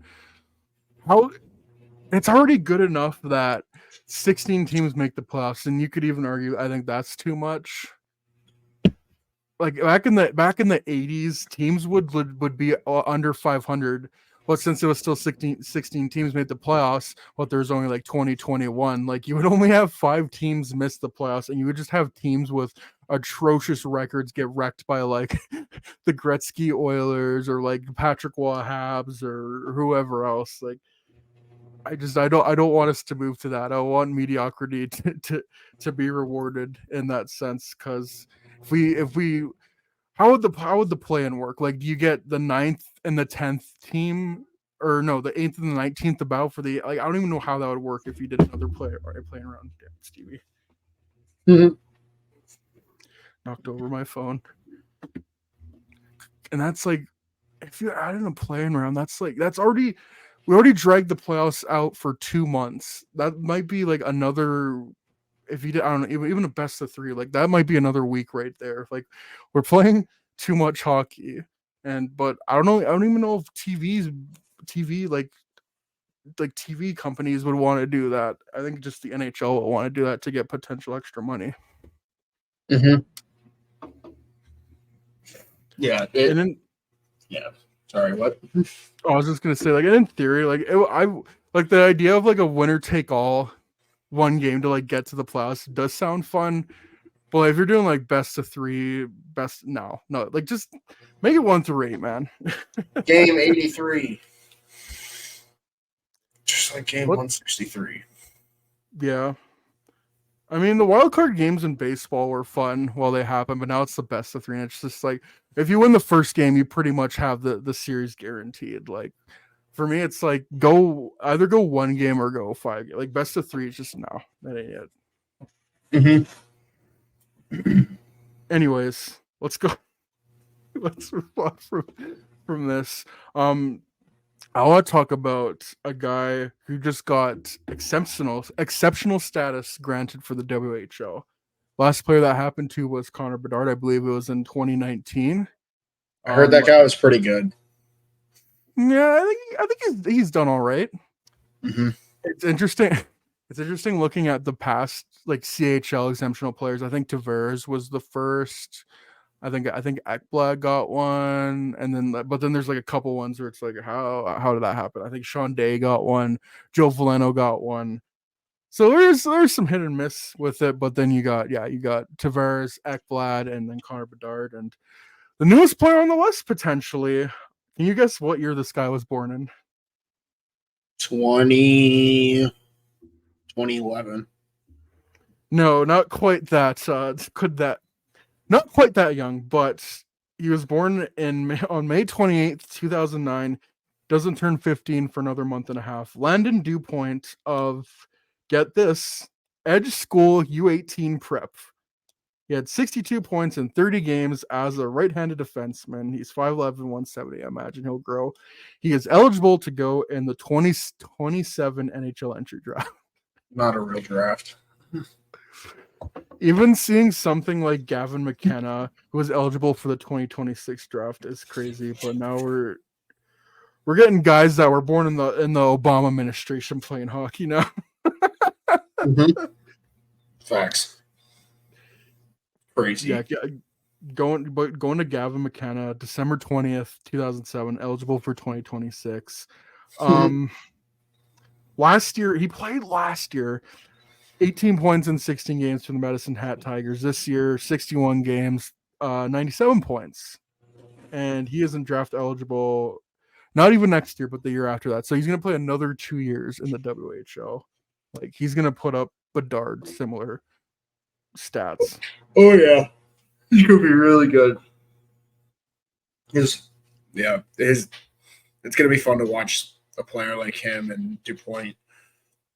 It's already good enough that 16 teams make the playoffs, and you could even argue I think that's too much. Like back in the 80s, teams would be under 500. But since it was still 16 teams made the playoffs, but there's only like 2021, like you would only have 5 teams miss the playoffs, and you would just have teams with atrocious records get wrecked by like the Gretzky Oilers or like Patrick Waugh Habs or whoever else. Like I don't want us to move to that. I want mediocrity to be rewarded in that sense, because if we how would the play-in work? Like, do you get the 9th and the 10th team, or no, the 8th and the 19th to battle for the, like, I don't even know how that would work if you did another playing round. Damn, Stevie. Mhm. Knocked over my phone. And that's like, if you add in a playing round, we already dragged the playoffs out for 2 months. That might be like another, if you did, I don't know, even a best of 3, like that might be another week right there. Like, we're playing too much hockey, but I don't know. I don't even know if TV like TV companies would want to do that. I think just the NHL will want to do that to get potential extra money. Mm-hmm. Yeah. And then, yeah. Sorry, what? I was just gonna say, like, in theory, like I like the idea of like a winner take all one game to like get to the playoffs does sound fun. But if you're doing like best of 3, no, like just make it 1 through 8, man. Game 83. Just like game 163. Yeah. I mean, the wild card games in baseball were fun while they happened, but now it's the best of 3, and it's just like, if you win the first game, you pretty much have the series guaranteed. Like, for me, it's like either go 1 game or go 5. Like, best of 3 is just no, that ain't it. Mm-hmm. Anyways, let's go. Let's move on from this. I want to talk about a guy who just got exceptional status granted for the WHO. Last player that happened to was Connor Bedard. I believe it was in 2019. I heard that guy was pretty good. Yeah, I think he's done all right. Mm-hmm. It's interesting. It's interesting looking at the past like CHL exemptional players. I think Tavares was the first. I think Ekblad got one, and then there's like a couple ones where it's like how did that happen? I think Sean Day got one, Joe Veleno got one. So there's some hit and miss with it, but then you got Tavares, Ekblad, and then Connor Bedard, and the newest player on the list potentially. Can you guess what year this guy was born in? 2011. No, not quite that. Not quite that young, but he was born on May 28th, 2009. Doesn't turn 15 for another month and a half. Landon Dupont of, get this, Edge School U18 prep. He had 62 points in 30 games as a right-handed defenseman. He's 5'11", 170. I imagine he'll grow. He is eligible to go in the 2027 NHL entry draft. Not a real draft. Even seeing something like Gavin McKenna, who was eligible for the 2026 draft, is crazy. But now we're getting guys that were born in the Obama administration playing hockey now. Mm-hmm. Facts. Crazy. Yeah, going to Gavin McKenna, December 20th, 2007, eligible for 2026. Last year, he played 18 points in 16 games for the Medicine Hat Tigers. This year, 61 games, 97 points. And he isn't draft eligible, not even next year, but the year after that. So he's going to play another 2 years in the WHL. Like, he's going to put up Bedard similar stats. Oh, yeah. He's going to be really good. It's going to be fun to watch a player like him and Dupont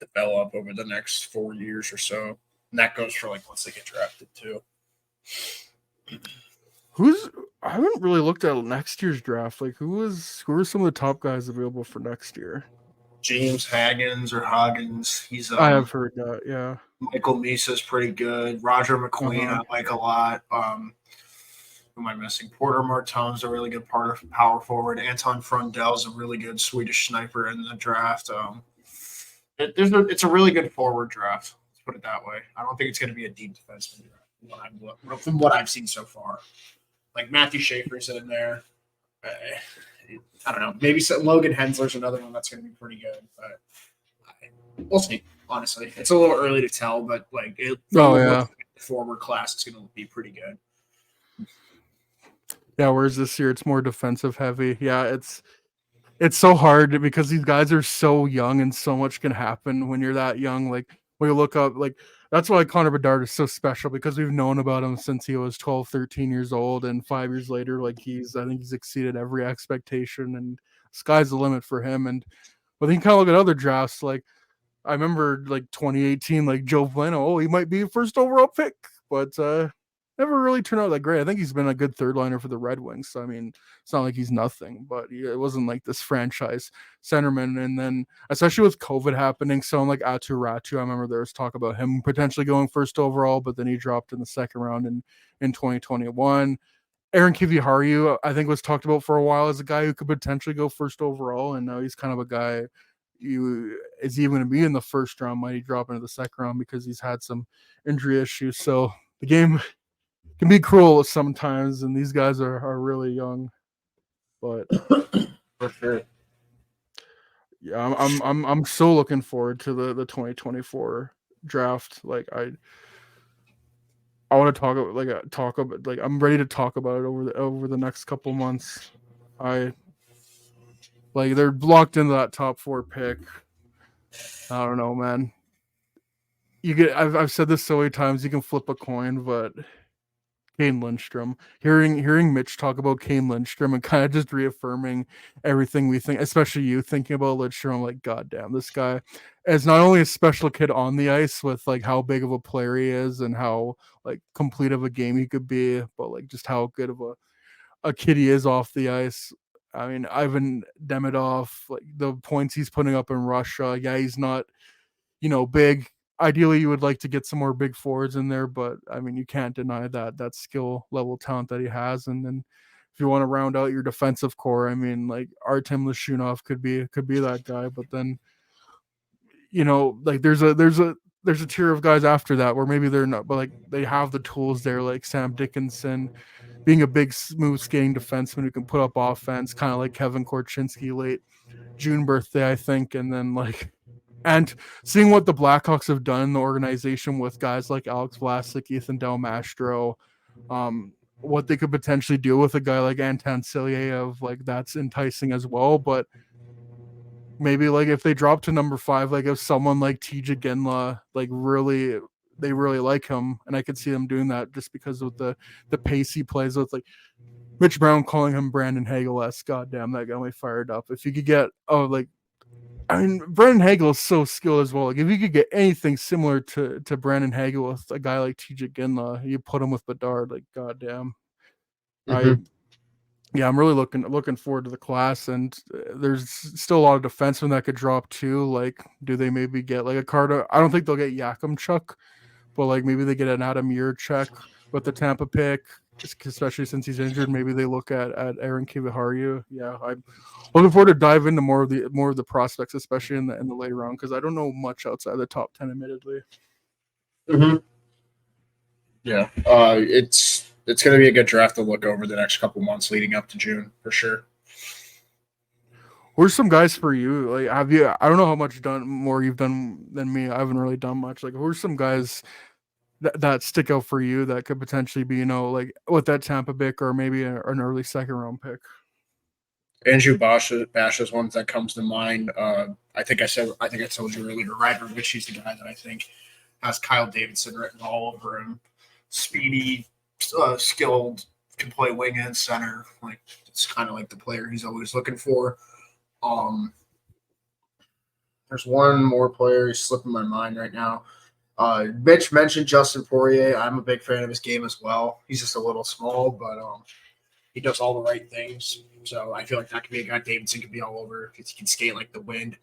develop over the next 4 years or so. And that goes for like once they get drafted too. I haven't really looked at next year's draft. Like, who are some of the top guys available for next year? James Haggins. He's I have heard that, yeah. Michael Misa's pretty good. Roger McQueen I like a lot. Who am I missing? Porter Martone's a really good power forward. Anton Frundell's a really good Swedish sniper in the draft. It's a really good forward draft. Let's put it that way. I don't think it's going to be a deep defenseman draft from what I've seen so far. Like Matthew Schaefer's in there. I don't know. Maybe Logan Hensler's another one that's going to be pretty good, but we'll see. Honestly, it's a little early to tell, but like the forward class is going to be pretty good. Yeah, whereas this year it's more defensive heavy. Yeah, it's so hard because these guys are so young and so much can happen when you're that young. Like when you look up, like that's why Connor Bedard is so special because we've known about him since he was 12, 13 years old. And 5 years later, like I think he's exceeded every expectation and sky's the limit for him. And but then you kind of look at other drafts. Like I remember like 2018, like Joe Bueno, he might be a first overall pick, but never really turned out that great. I think he's been a good third liner for the Red Wings. So, I mean, it's not like he's nothing, but it wasn't like this franchise centerman. And then, especially with COVID happening, someone like Atu Ratu, I remember there was talk about him potentially going first overall, but then he dropped in the second round in 2021. Aaron Kiviharu, I think, was talked about for a while as a guy who could potentially go first overall, and now he's kind of a guy. Is he even going to be in the first round? Might he drop into the second round because he's had some injury issues? So the game can be cruel sometimes, and these guys are really young. But for sure, yeah, I'm so looking forward to the 2024 draft. Like I want to talk about I'm ready to talk about it over the next couple months. They're blocked into that top 4 pick. I don't know, man. I've said this so many times. You can flip a coin, but Kane Lindstrom. Hearing Mitch talk about Kane Lindstrom and kind of just reaffirming everything we think, especially you thinking about Lindstrom. I'm like, God damn, this guy is not only a special kid on the ice with like how big of a player he is and how like complete of a game he could be, but like just how good of a kid he is off the ice. I mean, Ivan Demidov, like the points he's putting up in Russia. Yeah, he's not, big. Ideally, you would like to get some more big forwards in there, but I mean, you can't deny that skill level talent that he has. And then if you want to round out your defensive core, I mean, like Artem Lashunov could be that guy. But then, like there's a tier of guys after that where maybe they're not, but like they have the tools there, like Sam Dickinson, being a big, smooth skating defenseman who can put up offense, kind of like Kevin Korchinski, late June birthday, I think, and then like. And seeing what the Blackhawks have done in the organization with guys like Alex Vlasic, Ethan Del Mastro, what they could potentially do with a guy like Anton Silyev, like that's enticing as well. But maybe like if they drop to number 5, like if someone like TJ Ginla, like they really like him, and I could see them doing that just because of the pace he plays with, like Mitch Brown calling him Brandon Hagel-esque. God damn, that got me fired up. If you could get Brandon Hagel is so skilled as well. Like if you could get anything similar to Brandon Hagel with a guy like TJ Ginla, you put him with Bedard. Like goddamn, I'm really looking forward to the class, and there's still a lot of defensemen that could drop too. Like, do they maybe get like a Carter? I don't think they'll get Yakimchuk, but like maybe they get an Adam Yurchek with the Tampa pick, especially since he's injured. Maybe they look at Aaron Kiviharu. Yeah, I'm looking forward to dive into more of the prospects, especially in the later round, because I don't know much outside the top 10, admittedly. Yeah, it's going to be a good draft to look over the next couple months leading up to June for sure. Who's some guys for you? Like, have you? I don't know how much more you've done than me. I haven't really done much. Like, who's some guys that stick out for you that could potentially be, like with that Tampa pick or maybe an early second round pick? Andrew Bash is one that comes to mind. I think I told you earlier, Ryder Ritchie's the guy that I think has Kyle Davidson written all over him. Speedy, skilled, can play wing and center. Like it's kind of like the player he's always looking for. There's one more player who's slipping my mind right now. Mitch mentioned Justin Poirier. I'm a big fan of his game as well. He's just a little small, but he does all the right things. So I feel like that could be a guy Davidson could be all over because he can skate like the wind.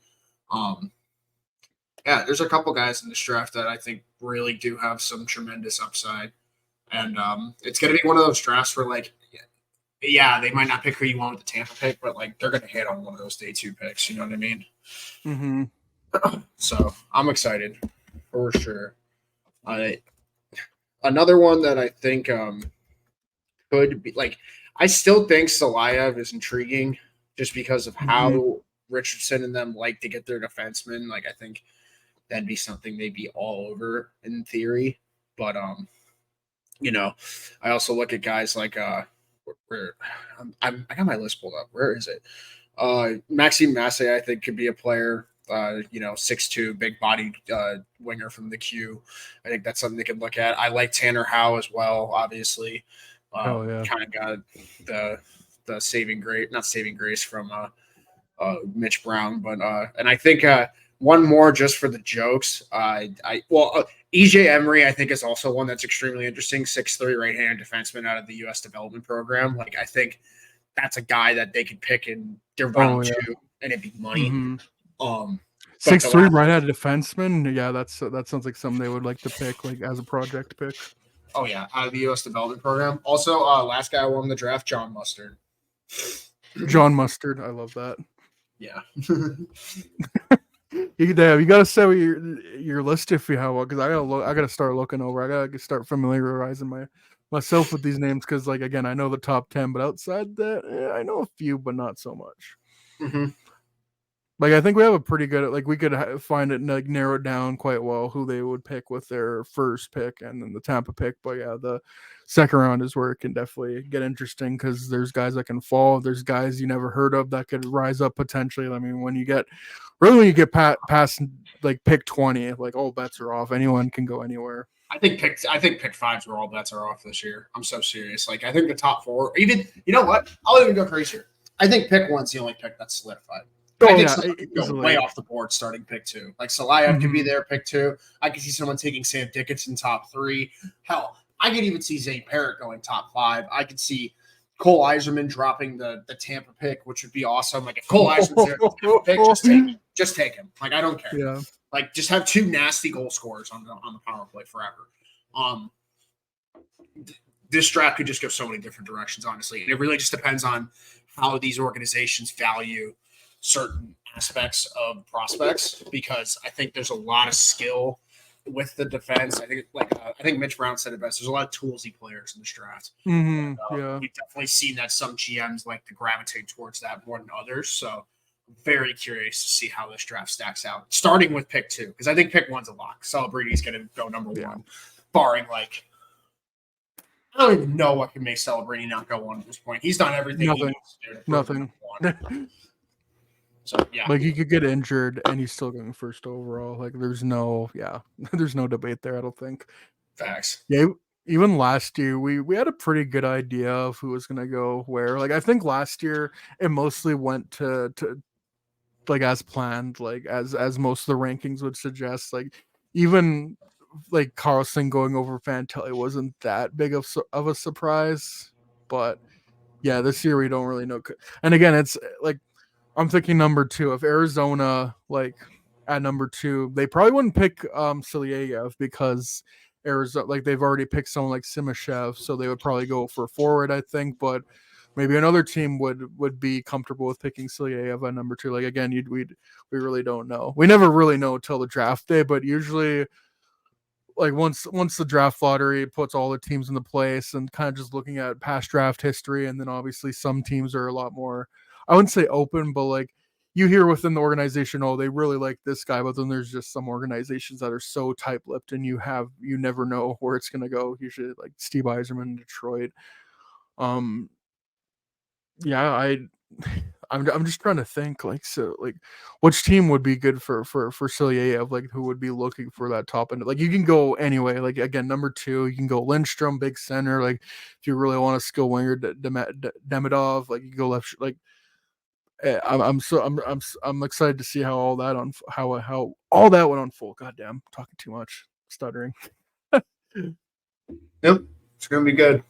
There's a couple guys in this draft that I think really do have some tremendous upside. And it's going to be one of those drafts where, like, they might not pick who you want with the Tampa pick, but, like, they're going to hit on one of those day 2 picks. You know what I mean? Mm-hmm. So I'm excited for sure. Another one that I think could be, like, I still think Salayev is intriguing just because of how Richardson and them like to get their defensemen. Like, I think that'd be something they'd be all over in theory. But I also look at guys like where I got my list pulled up. Where is it? Maxime Massey, I think, could be a player. 6'2", big bodied winger from the Q. I think that's something they could look at. I like Tanner Howe as well, obviously. Kind of got the not saving grace from Mitch Brown, but and I think one more just for the jokes. EJ Emery, I think, is also one that's extremely interesting. 6'3" right-hand defenseman out of the U.S. development program. Like, I think that's a guy that they could pick in their round 2, and it'd be money. 6'3" right-handed defenseman. Yeah, that sounds like something they would like to pick, like as a project pick. Oh yeah, out of the U.S. development program. Also, last guy won the draft, John Mustard. John Mustard, I love that. Yeah. You gotta say your list if you have one, because I gotta start looking over. I gotta start familiarizing myself with these names, because like again, I know the top 10, but outside that, I know a few, but not so much. Mm-hmm. Like, I think we have a pretty good, like, we could find it, like, narrow it down quite well who they would pick with their first pick and then the Tampa pick. But yeah, the second round is where it can definitely get interesting, because there's guys that can fall. There's guys you never heard of that could rise up potentially. I mean, when you get past like pick 20, like, all bets are off. Anyone can go anywhere. I think pick 5's where all bets are off this year. I'm so serious. Like, I think the top 4, even, you know what? I'll even go crazier. I think pick 1's the only pick that's solidified. I think someone could go way off the board starting pick 2. Like, Salayev could be there, pick 2. I could see someone taking Sam Dickinson top 3. Hell, I could even see Zane Parrott going top 5. I could see Cole Eiserman dropping the Tampa pick, which would be awesome. Like, if Cole Eiserman's there, the pick, just take him. Like, I don't care. Yeah. Like, just have 2 nasty goal scorers on the power play forever. This draft could just go so many different directions, honestly. And it really just depends on how these organizations value certain aspects of prospects, because I think there's a lot of skill with the defense. I think Mitch Brown said it best. There's a lot of toolsy players in this draft. Yeah, we've definitely seen that some GMs like to gravitate towards that more than others. So I'm very curious to see how this draft stacks out, starting with pick 2, because I think pick 1's a lock. Celebrini's going to go number 1, barring like. I don't even know what can make Celebrini not go 1 at this point. He's done everything. Nothing. So yeah, like, he could get injured and he's still going first overall. Like, there's no debate there, I don't think. Facts. Yeah, even last year we had a pretty good idea of who was gonna go where. Like, I think last year it mostly went to like as planned, like as most of the rankings would suggest. Like, even like Carlson going over Fantilli wasn't that big of a surprise. But yeah, this year we don't really know. And again, it's like, I'm thinking number 2. If Arizona, like, at number 2, they probably wouldn't pick Silyayev, because Arizona, like, they've already picked someone like Simashev, so they would probably go for forward, I think. But maybe another team would be comfortable with picking Silyayev at number 2. Like, again, we really don't know. We never really know till the draft day, but usually, like, once the draft lottery puts all the teams into place, and kind of just looking at past draft history, and then obviously some teams are a lot more, I wouldn't say open, but like, you hear within the organization, oh, they really like this guy, but then there's just some organizations that are so tight-lipped, and you never know where it's going to go. Usually, like Steve Yzerman in Detroit. Yeah, I'm just trying to think, like, so, like, which team would be good for Silyayev, like, who would be looking for that top end. Like, you can go anyway. Like, again, number 2, you can go Lindstrom, big center. Like, if you really want a skill winger, Demidov, like, you can go left. Like, I'm excited to see how all that how all that would unfold. Goddamn, talking too much, stuttering. Yep, it's gonna be good.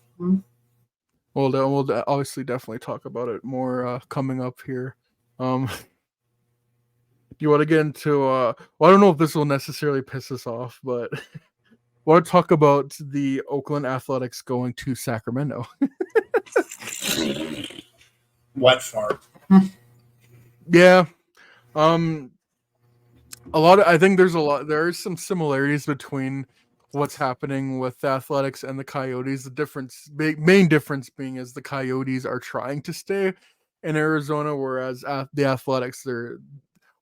We'll obviously definitely talk about it more coming up here. You want to get into well, I don't know if this will necessarily piss us off, but want to talk about the Oakland Athletics going to Sacramento. Wet fart. Yeah. I think there is some similarities between what's happening with the Athletics and the Coyotes. Main difference being is the Coyotes are trying to stay in Arizona, whereas the Athletics, they've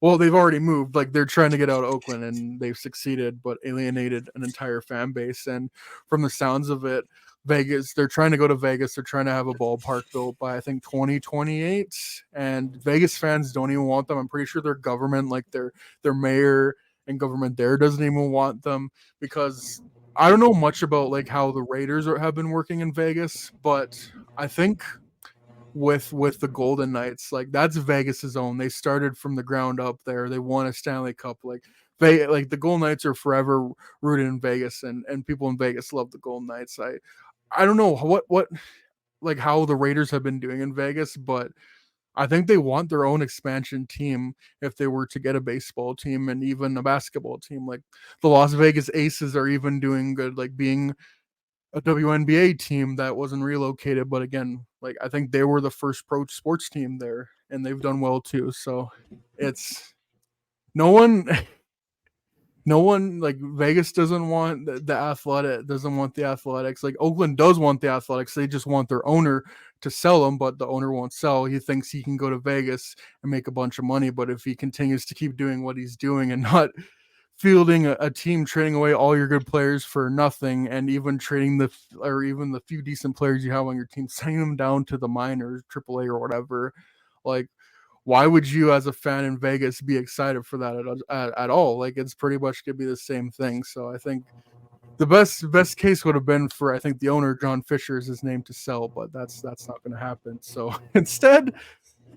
already moved. Like, they're trying to get out of Oakland, and they've succeeded, but alienated an entire fan base. And from the sounds of it, Vegas, they're trying to go to Vegas. They're trying to have a ballpark built by, I think, 2028. And Vegas fans don't even want them. I'm pretty sure their government, like their mayor and government there, doesn't even want them, because I don't know much about like how the Raiders have been working in Vegas, but I think with the Golden Knights, like, that's Vegas's own. They started from the ground up there. They won a Stanley Cup. Like the Golden Knights are forever rooted in Vegas, and people in Vegas love the Golden Knights. I don't know what like how the Raiders have been doing in Vegas, but I think they want their own expansion team if they were to get a baseball team and even a basketball team. Like the Las Vegas Aces are even doing good, like being a WNBA team that wasn't relocated. But again, like, I think they were the first pro sports team there, and they've done well too. So it's no one no one, like, Vegas doesn't want the Athletic, doesn't want the Athletics. Like, Oakland does want the Athletics. They just want their owner to sell them, but the owner won't sell. He thinks he can go to Vegas and make a bunch of money, but if he continues to keep doing what he's doing and not fielding a team, trading away all your good players for nothing, and even trading even the few decent players you have on your team, sending them down to the minors, AAA or whatever, like, why would you as a fan in Vegas be excited for that at all? Like, it's pretty much gonna be the same thing. So I think the best case would have been for, I think, the owner, John Fisher is his name, to sell, but that's not going to happen. So instead,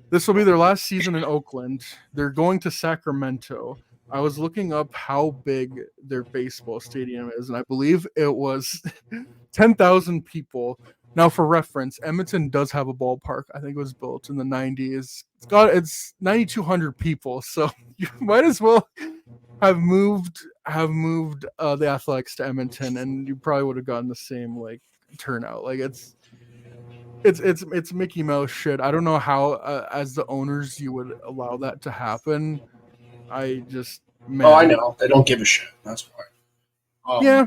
this will be their last season in Oakland. They're going to Sacramento. I was looking up how big their baseball stadium is, and I believe it was 10,000 people. Now, for reference, Edmonton does have a ballpark. I think it was built in the 90s. It's 9,200 people, so you might as well have moved the Athletics to Edmonton, and you probably would have gotten the same, like, turnout. Like, it's Mickey Mouse shit. I don't know how, as the owners, you would allow that to happen. I just, Oh, I man, know. They don't give a shit. That's why. yeah,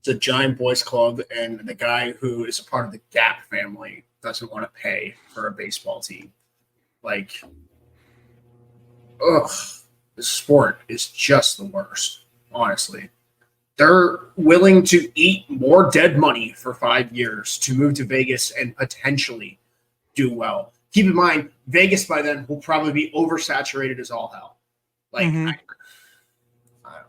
It's a giant boys club, and the guy who is a part of the Gap family doesn't want to pay for a baseball team. Like, ugh, the sport is just the worst, honestly. They're willing to eat more dead money for 5 years to move to Vegas and potentially do well. Keep in mind, Vegas by then will probably be oversaturated as all hell. Like, I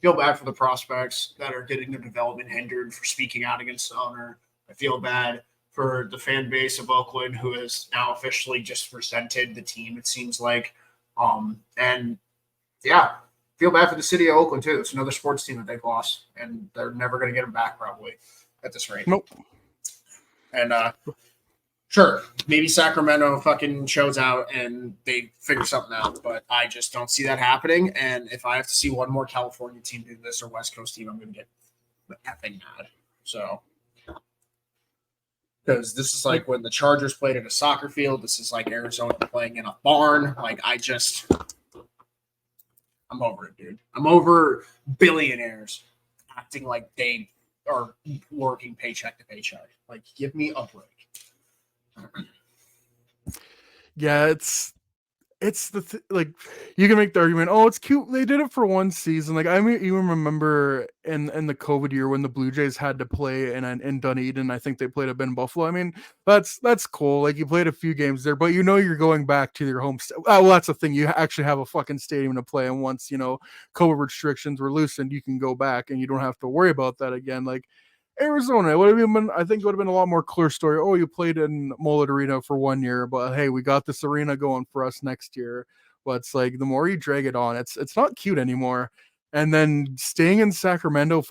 feel bad for the prospects that are getting their development hindered for speaking out against the owner. I feel bad for the fan base of Oakland, who has now officially just resented the team, it seems like. And yeah, feel bad for the city of Oakland too. It's another sports team that they've lost, and they're never going to get them back probably at this rate. nope. And sure, maybe Sacramento fucking shows out and they figure something out, but I just don't see that happening. And if I have to see one more California team do this or West Coast team, I'm going to get effing mad. So, because this is like when the Chargers played at a soccer field. This is like Arizona playing in a barn. Like, I'm over it, dude. I'm over billionaires acting like they are working paycheck to paycheck. Like, give me a break. Yeah, like, you can make the argument, oh, it's cute they did it for one season. Like, I mean, even remember in the COVID year when the Blue Jays had to play in Dunedin. I think they played up in Buffalo. I mean, that's cool. Like, you played a few games there, but you're going back to your home well, that's the thing, you actually have a fucking stadium to play, and once COVID restrictions were loosened, you can go back and you don't have to worry about that again. Like, Arizona, it would have been, I think it would have been a lot more clear story. Oh, you played in Mullet Arena for 1 year, but hey, we got this arena going for us next year. But it's like, the more you drag it on, it's not cute anymore. And then staying in Sacramento,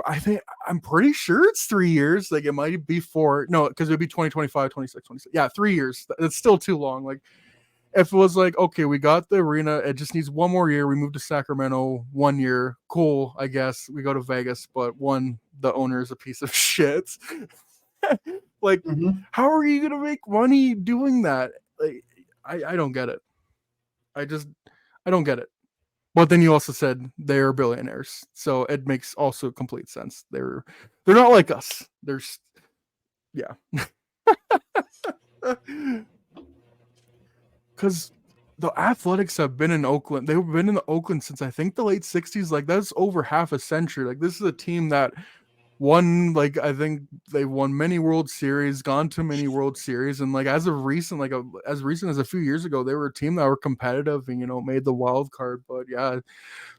I'm pretty sure it's 3 years. Like, it might be 4. No, because it would be 2025, 26, 26. Yeah, 3 years. It's still too long. Like, if it was like, okay, we got the arena, it just needs 1 more year. We moved to Sacramento 1 year. Cool, I guess. We go to Vegas, but the owner is a piece of shit. Like, how are you gonna make money doing that? Like, I don't get it. I don't get it. But then you also said they're billionaires, so it makes also complete sense. They're not like us. Yeah. Because the Athletics have been in Oakland. They've been in Oakland since I think the late 60s. Like that's over half a century. Like this is a team that won, like I think they've won many World Series, gone to many World Series, and like as of recent, as recent as a few years ago, they were a team that were competitive and made the wild card. But yeah,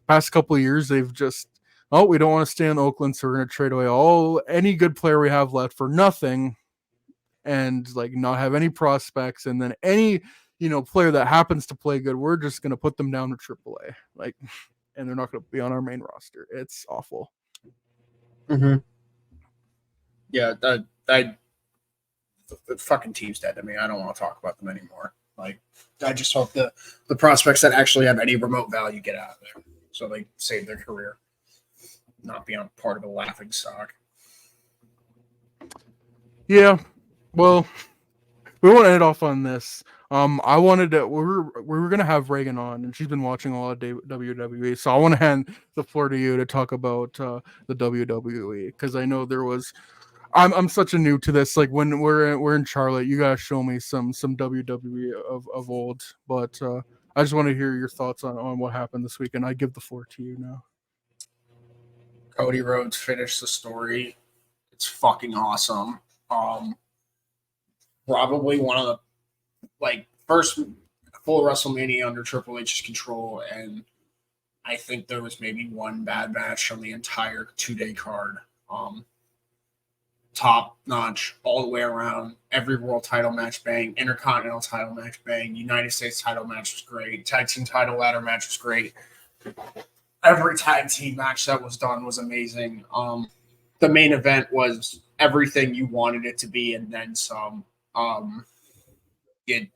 past couple of years they've just we don't want to stay in Oakland, so we're gonna trade away any good player we have left for nothing, and like not have any prospects, and then any player that happens to play good, we're just gonna put them down to AAA, like, and they're not gonna be on our main roster. It's awful. Mm-hmm. Yeah, the fucking team's dead to me. I don't want to talk about them anymore. Like, I just hope the prospects that actually have any remote value get out of there, so they save their career, not be on part of a laughing stock. Yeah, well, we won't end off on this. I wanted to. We were gonna have Reagan on, and she's been watching a lot of WWE. So I want to hand the floor to you to talk about the WWE, because I know there was. I'm such a noob to this. Like when we're in Charlotte, you gotta show me some WWE of old. But I just want to hear your thoughts on what happened this weekend. I give the floor to you now. Cody Rhodes finished the story. It's fucking awesome. Probably one of the first full WrestleMania under Triple H's control, and I think there was maybe one bad match on the entire 2-day card. Top notch all the way around. Every world title match bang, Intercontinental title match bang, United States title match was great, tag team title ladder match was great. Every tag team match that was done was amazing. The main event was everything you wanted it to be and then some. It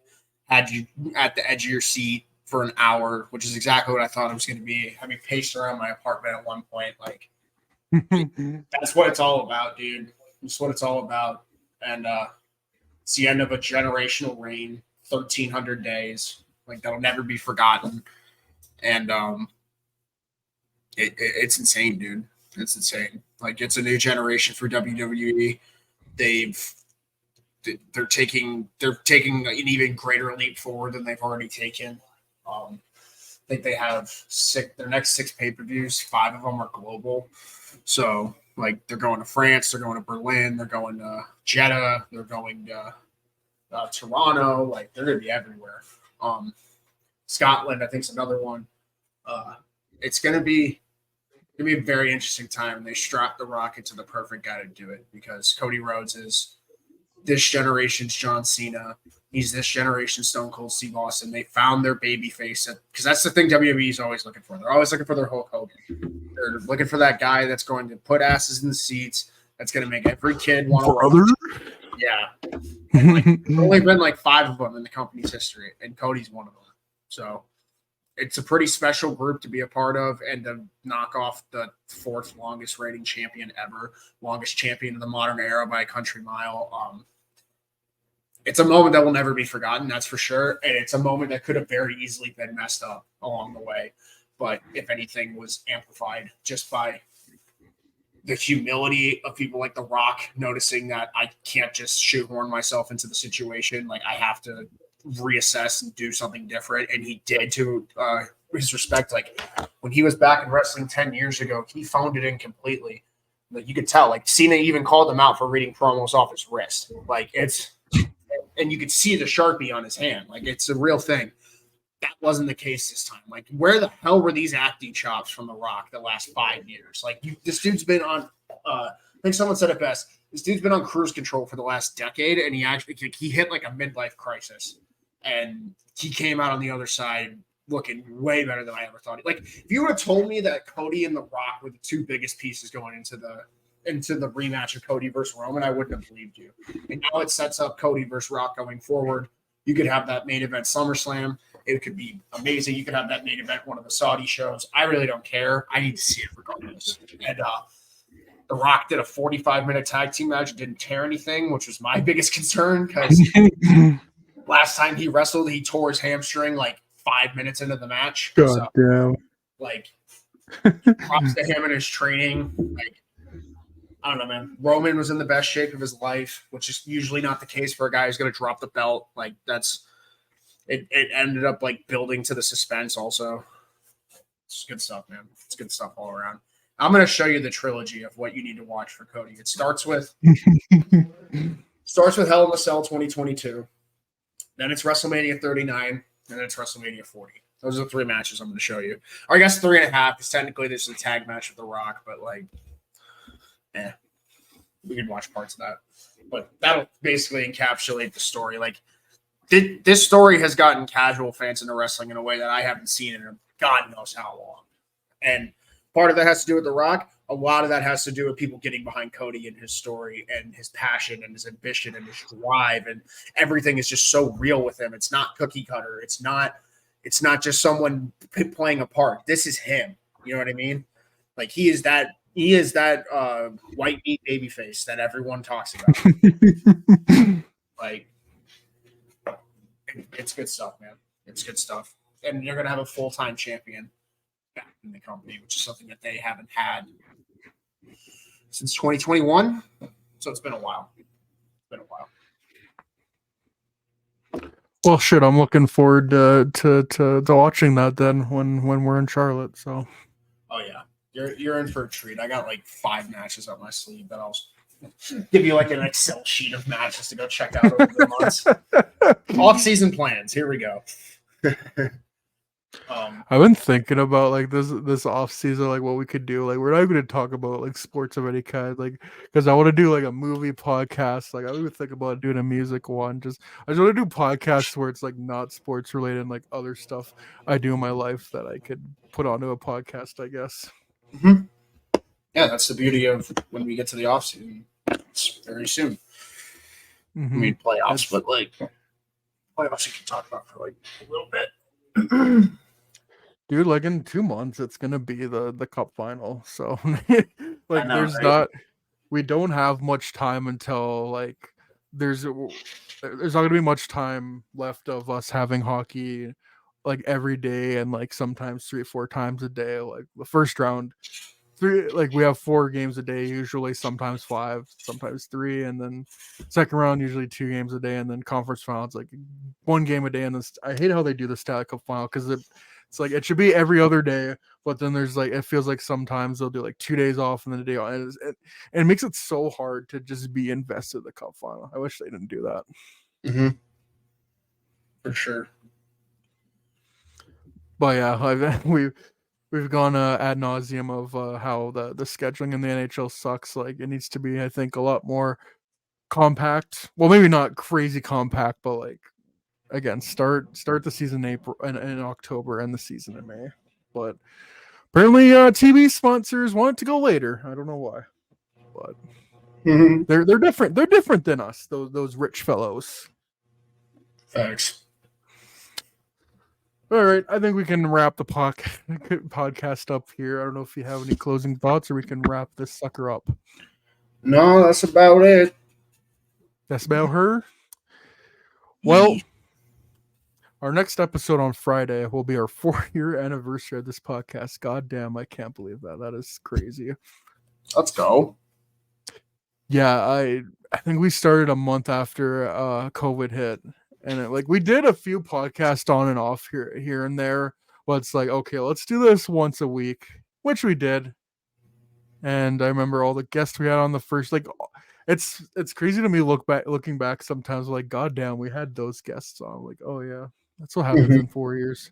had you at the edge of your seat for an hour, which is exactly what I thought it was going to be. Had me paced around my apartment at one point. Like, that's what it's all about, dude. That's what it's all about. And it's the end of a generational reign, 1,300 days. Like, that'll never be forgotten. And it's insane, dude. It's insane. Like, it's a new generation for WWE. They're taking an even greater leap forward than they've already taken. I think they have their next 6 pay-per-views. 5 of them are global. So, like, they're going to France, they're going to Berlin, they're going to Jeddah, they're going to Toronto. Like, they're going to be everywhere. Scotland, I think, is another one. It's going to be a very interesting time. They strapped The Rock into the perfect guy to do it, because Cody Rhodes is this generation's John Cena. He's this generation's Stone Cold Steve Austin. They found their baby face, because that's the thing WWE is always looking for. They're always looking for their Hulk Hogan. They're looking for that guy that's going to put asses in the seats, that's going to make every kid want to watch. Yeah. And there's only been 5 of them in the company's history, and Cody's one of them. So it's a pretty special group to be a part of, and to knock off the 4th longest reigning champion ever, longest champion of the modern era by a country mile. It's a moment that will never be forgotten, that's for sure. And it's a moment that could have very easily been messed up along the way. But if anything, was amplified just by the humility of people like The Rock, noticing that I can't just shoehorn myself into the situation. Like, I have to reassess and do something different. And he did, to his respect. Like, when he was back in wrestling 10 years ago, he phoned it in completely. Like, you could tell. Like, Cena even called him out for reading promos off his wrist. Like, and you could see the Sharpie on his hand. Like, it's a real thing. That wasn't the case this time. Like, where the hell were these acting chops from The Rock the last 5 years? Like, this dude's been on, I think someone said it best, this dude's been on cruise control for the last decade, and he hit like a midlife crisis. And he came out on the other side looking way better than I ever thought. Like, if you would have told me that Cody and The Rock were the 2 biggest pieces going into the rematch of Cody versus Roman, I wouldn't have believed you. And now it sets up Cody versus Rock going forward. You could have that main event SummerSlam. It could be amazing. You could have that main event one of the Saudi shows. I really don't care. I need to see it regardless. And The Rock did a 45-minute tag team match, didn't tear anything, which was my biggest concern, because last time he wrestled, he tore his hamstring 5 minutes into the match. God damn. Like, props to him and his training. Like, I don't know, man. Roman was in the best shape of his life, which is usually not the case for a guy who's going to drop the belt. Like, that's it. It ended up like building to the suspense. Also, it's good stuff, man. It's good stuff all around. I'm going to show you the trilogy of what you need to watch for Cody. It starts with Hell in a Cell 2022. Then it's WrestleMania 39, and then it's WrestleMania 40. Those are the 3 matches I'm going to show you. Or I guess 3.5, because technically this is a tag match with The Rock, but like, we can watch parts of that. But that'll basically encapsulate the story. Like, this story has gotten casual fans into wrestling in a way that I haven't seen in God knows how long. And part of that has to do with The Rock. A lot of that has to do with people getting behind Cody and his story and his passion and his ambition and his drive, and everything is just so real with him. It's not cookie cutter. It's not just someone playing a part. This is him. You know what I mean? Like, he is that white meat baby face that everyone talks about. Like, it's good stuff, man. It's good stuff. And you're gonna have a full-time champion back in the company, which is something that they haven't had since 2021. So it's been a while. Well, shit, I'm looking forward to watching that then when we're in Charlotte. So, oh yeah, you're in for a treat. I got like 5 matches up my sleeve that I'll give you like an Excel sheet of matches to go check out over the months. Off-season plans. Here we go. I've been thinking about like this off season, like what we could do. Like, we're not going to talk about like sports of any kind, like, because I want to do like a movie podcast. Like, I would think about doing a music one. I just want to do podcasts where it's like not sports related, and like other stuff I do in my life that I could put onto a podcast, I guess. Mm-hmm. Yeah, that's the beauty of when we get to the off season. It's very soon. Mm-hmm. I mean, playoffs, but like playoffs you can talk about for like a little bit. Dude, like in 2 months, it's gonna be the cup final. So, like, we don't have much time until like there's not gonna be much time left of us having hockey like every day and like sometimes 3-4 times a day. Like the first round, we have 4 games a day usually, sometimes 5, sometimes 3, and then second round usually 2 games a day, and then conference finals like 1 game a day. And then I hate how they do the Stanley Cup final because it's like it should be every other day, but then there's like it feels like sometimes they'll do like 2 days off and then a day off, and it makes it so hard to just be invested in the cup final. I wish they didn't do that. Mm-hmm. For sure. But yeah, we've gone ad nauseum of how the scheduling in the NHL sucks. Like, it needs to be, I think, a lot more compact. Well, maybe not crazy compact, but like, again, start the season in October and the season in May. But apparently, TV sponsors want it to go later. I don't know why, but they're different. They're different than us. Those rich fellows. Thanks. All right, I think we can wrap the podcast up here. I don't know if you have any closing thoughts, or we can wrap this sucker up. No, that's about it. That's about her. Well, our next episode on Friday will be our 4-year anniversary of this podcast. God damn, I can't believe that. That is crazy. Let's go. Yeah, I think we started a month after COVID hit. And we did a few podcasts on and off here and there. But it's like, okay, let's do this once a week, which we did. And I remember all the guests we had on the first, like, it's crazy to me looking back sometimes, like, God damn, we had those guests on. Like, oh yeah, that's what happens in 4 years.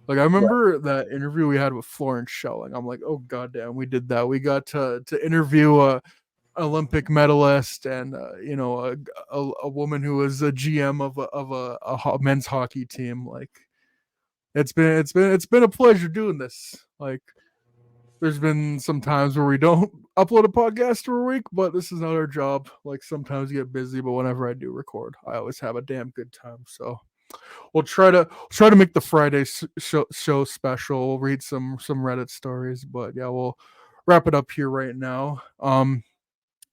Like, I remember that interview we had with Florence Schelling. I'm like, oh god damn, we did that. We got to interview a Olympic medalist and a woman who was a GM of a men's hockey team. Like, it's been a pleasure doing this. Like, there's been some times where we don't upload a podcast for a week, but this is not our job. Like, sometimes you get busy, but whenever I do record, I always have a damn good time. So we'll try to make the Friday show special. We'll read some Reddit stories, but yeah, we'll wrap it up here right now.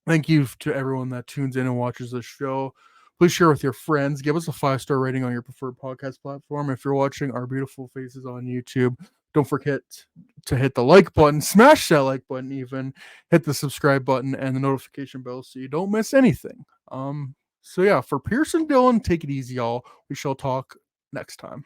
Thank you to everyone that tunes in and watches this show. Please share with your friends. Give us a 5-star rating on your preferred podcast platform. If you're watching our beautiful faces on YouTube, Don't forget to hit the like button, smash that like button, even hit the subscribe button and the notification bell so you don't miss anything. So yeah, for Pearson Dylan, take it easy, y'all. We shall talk next time.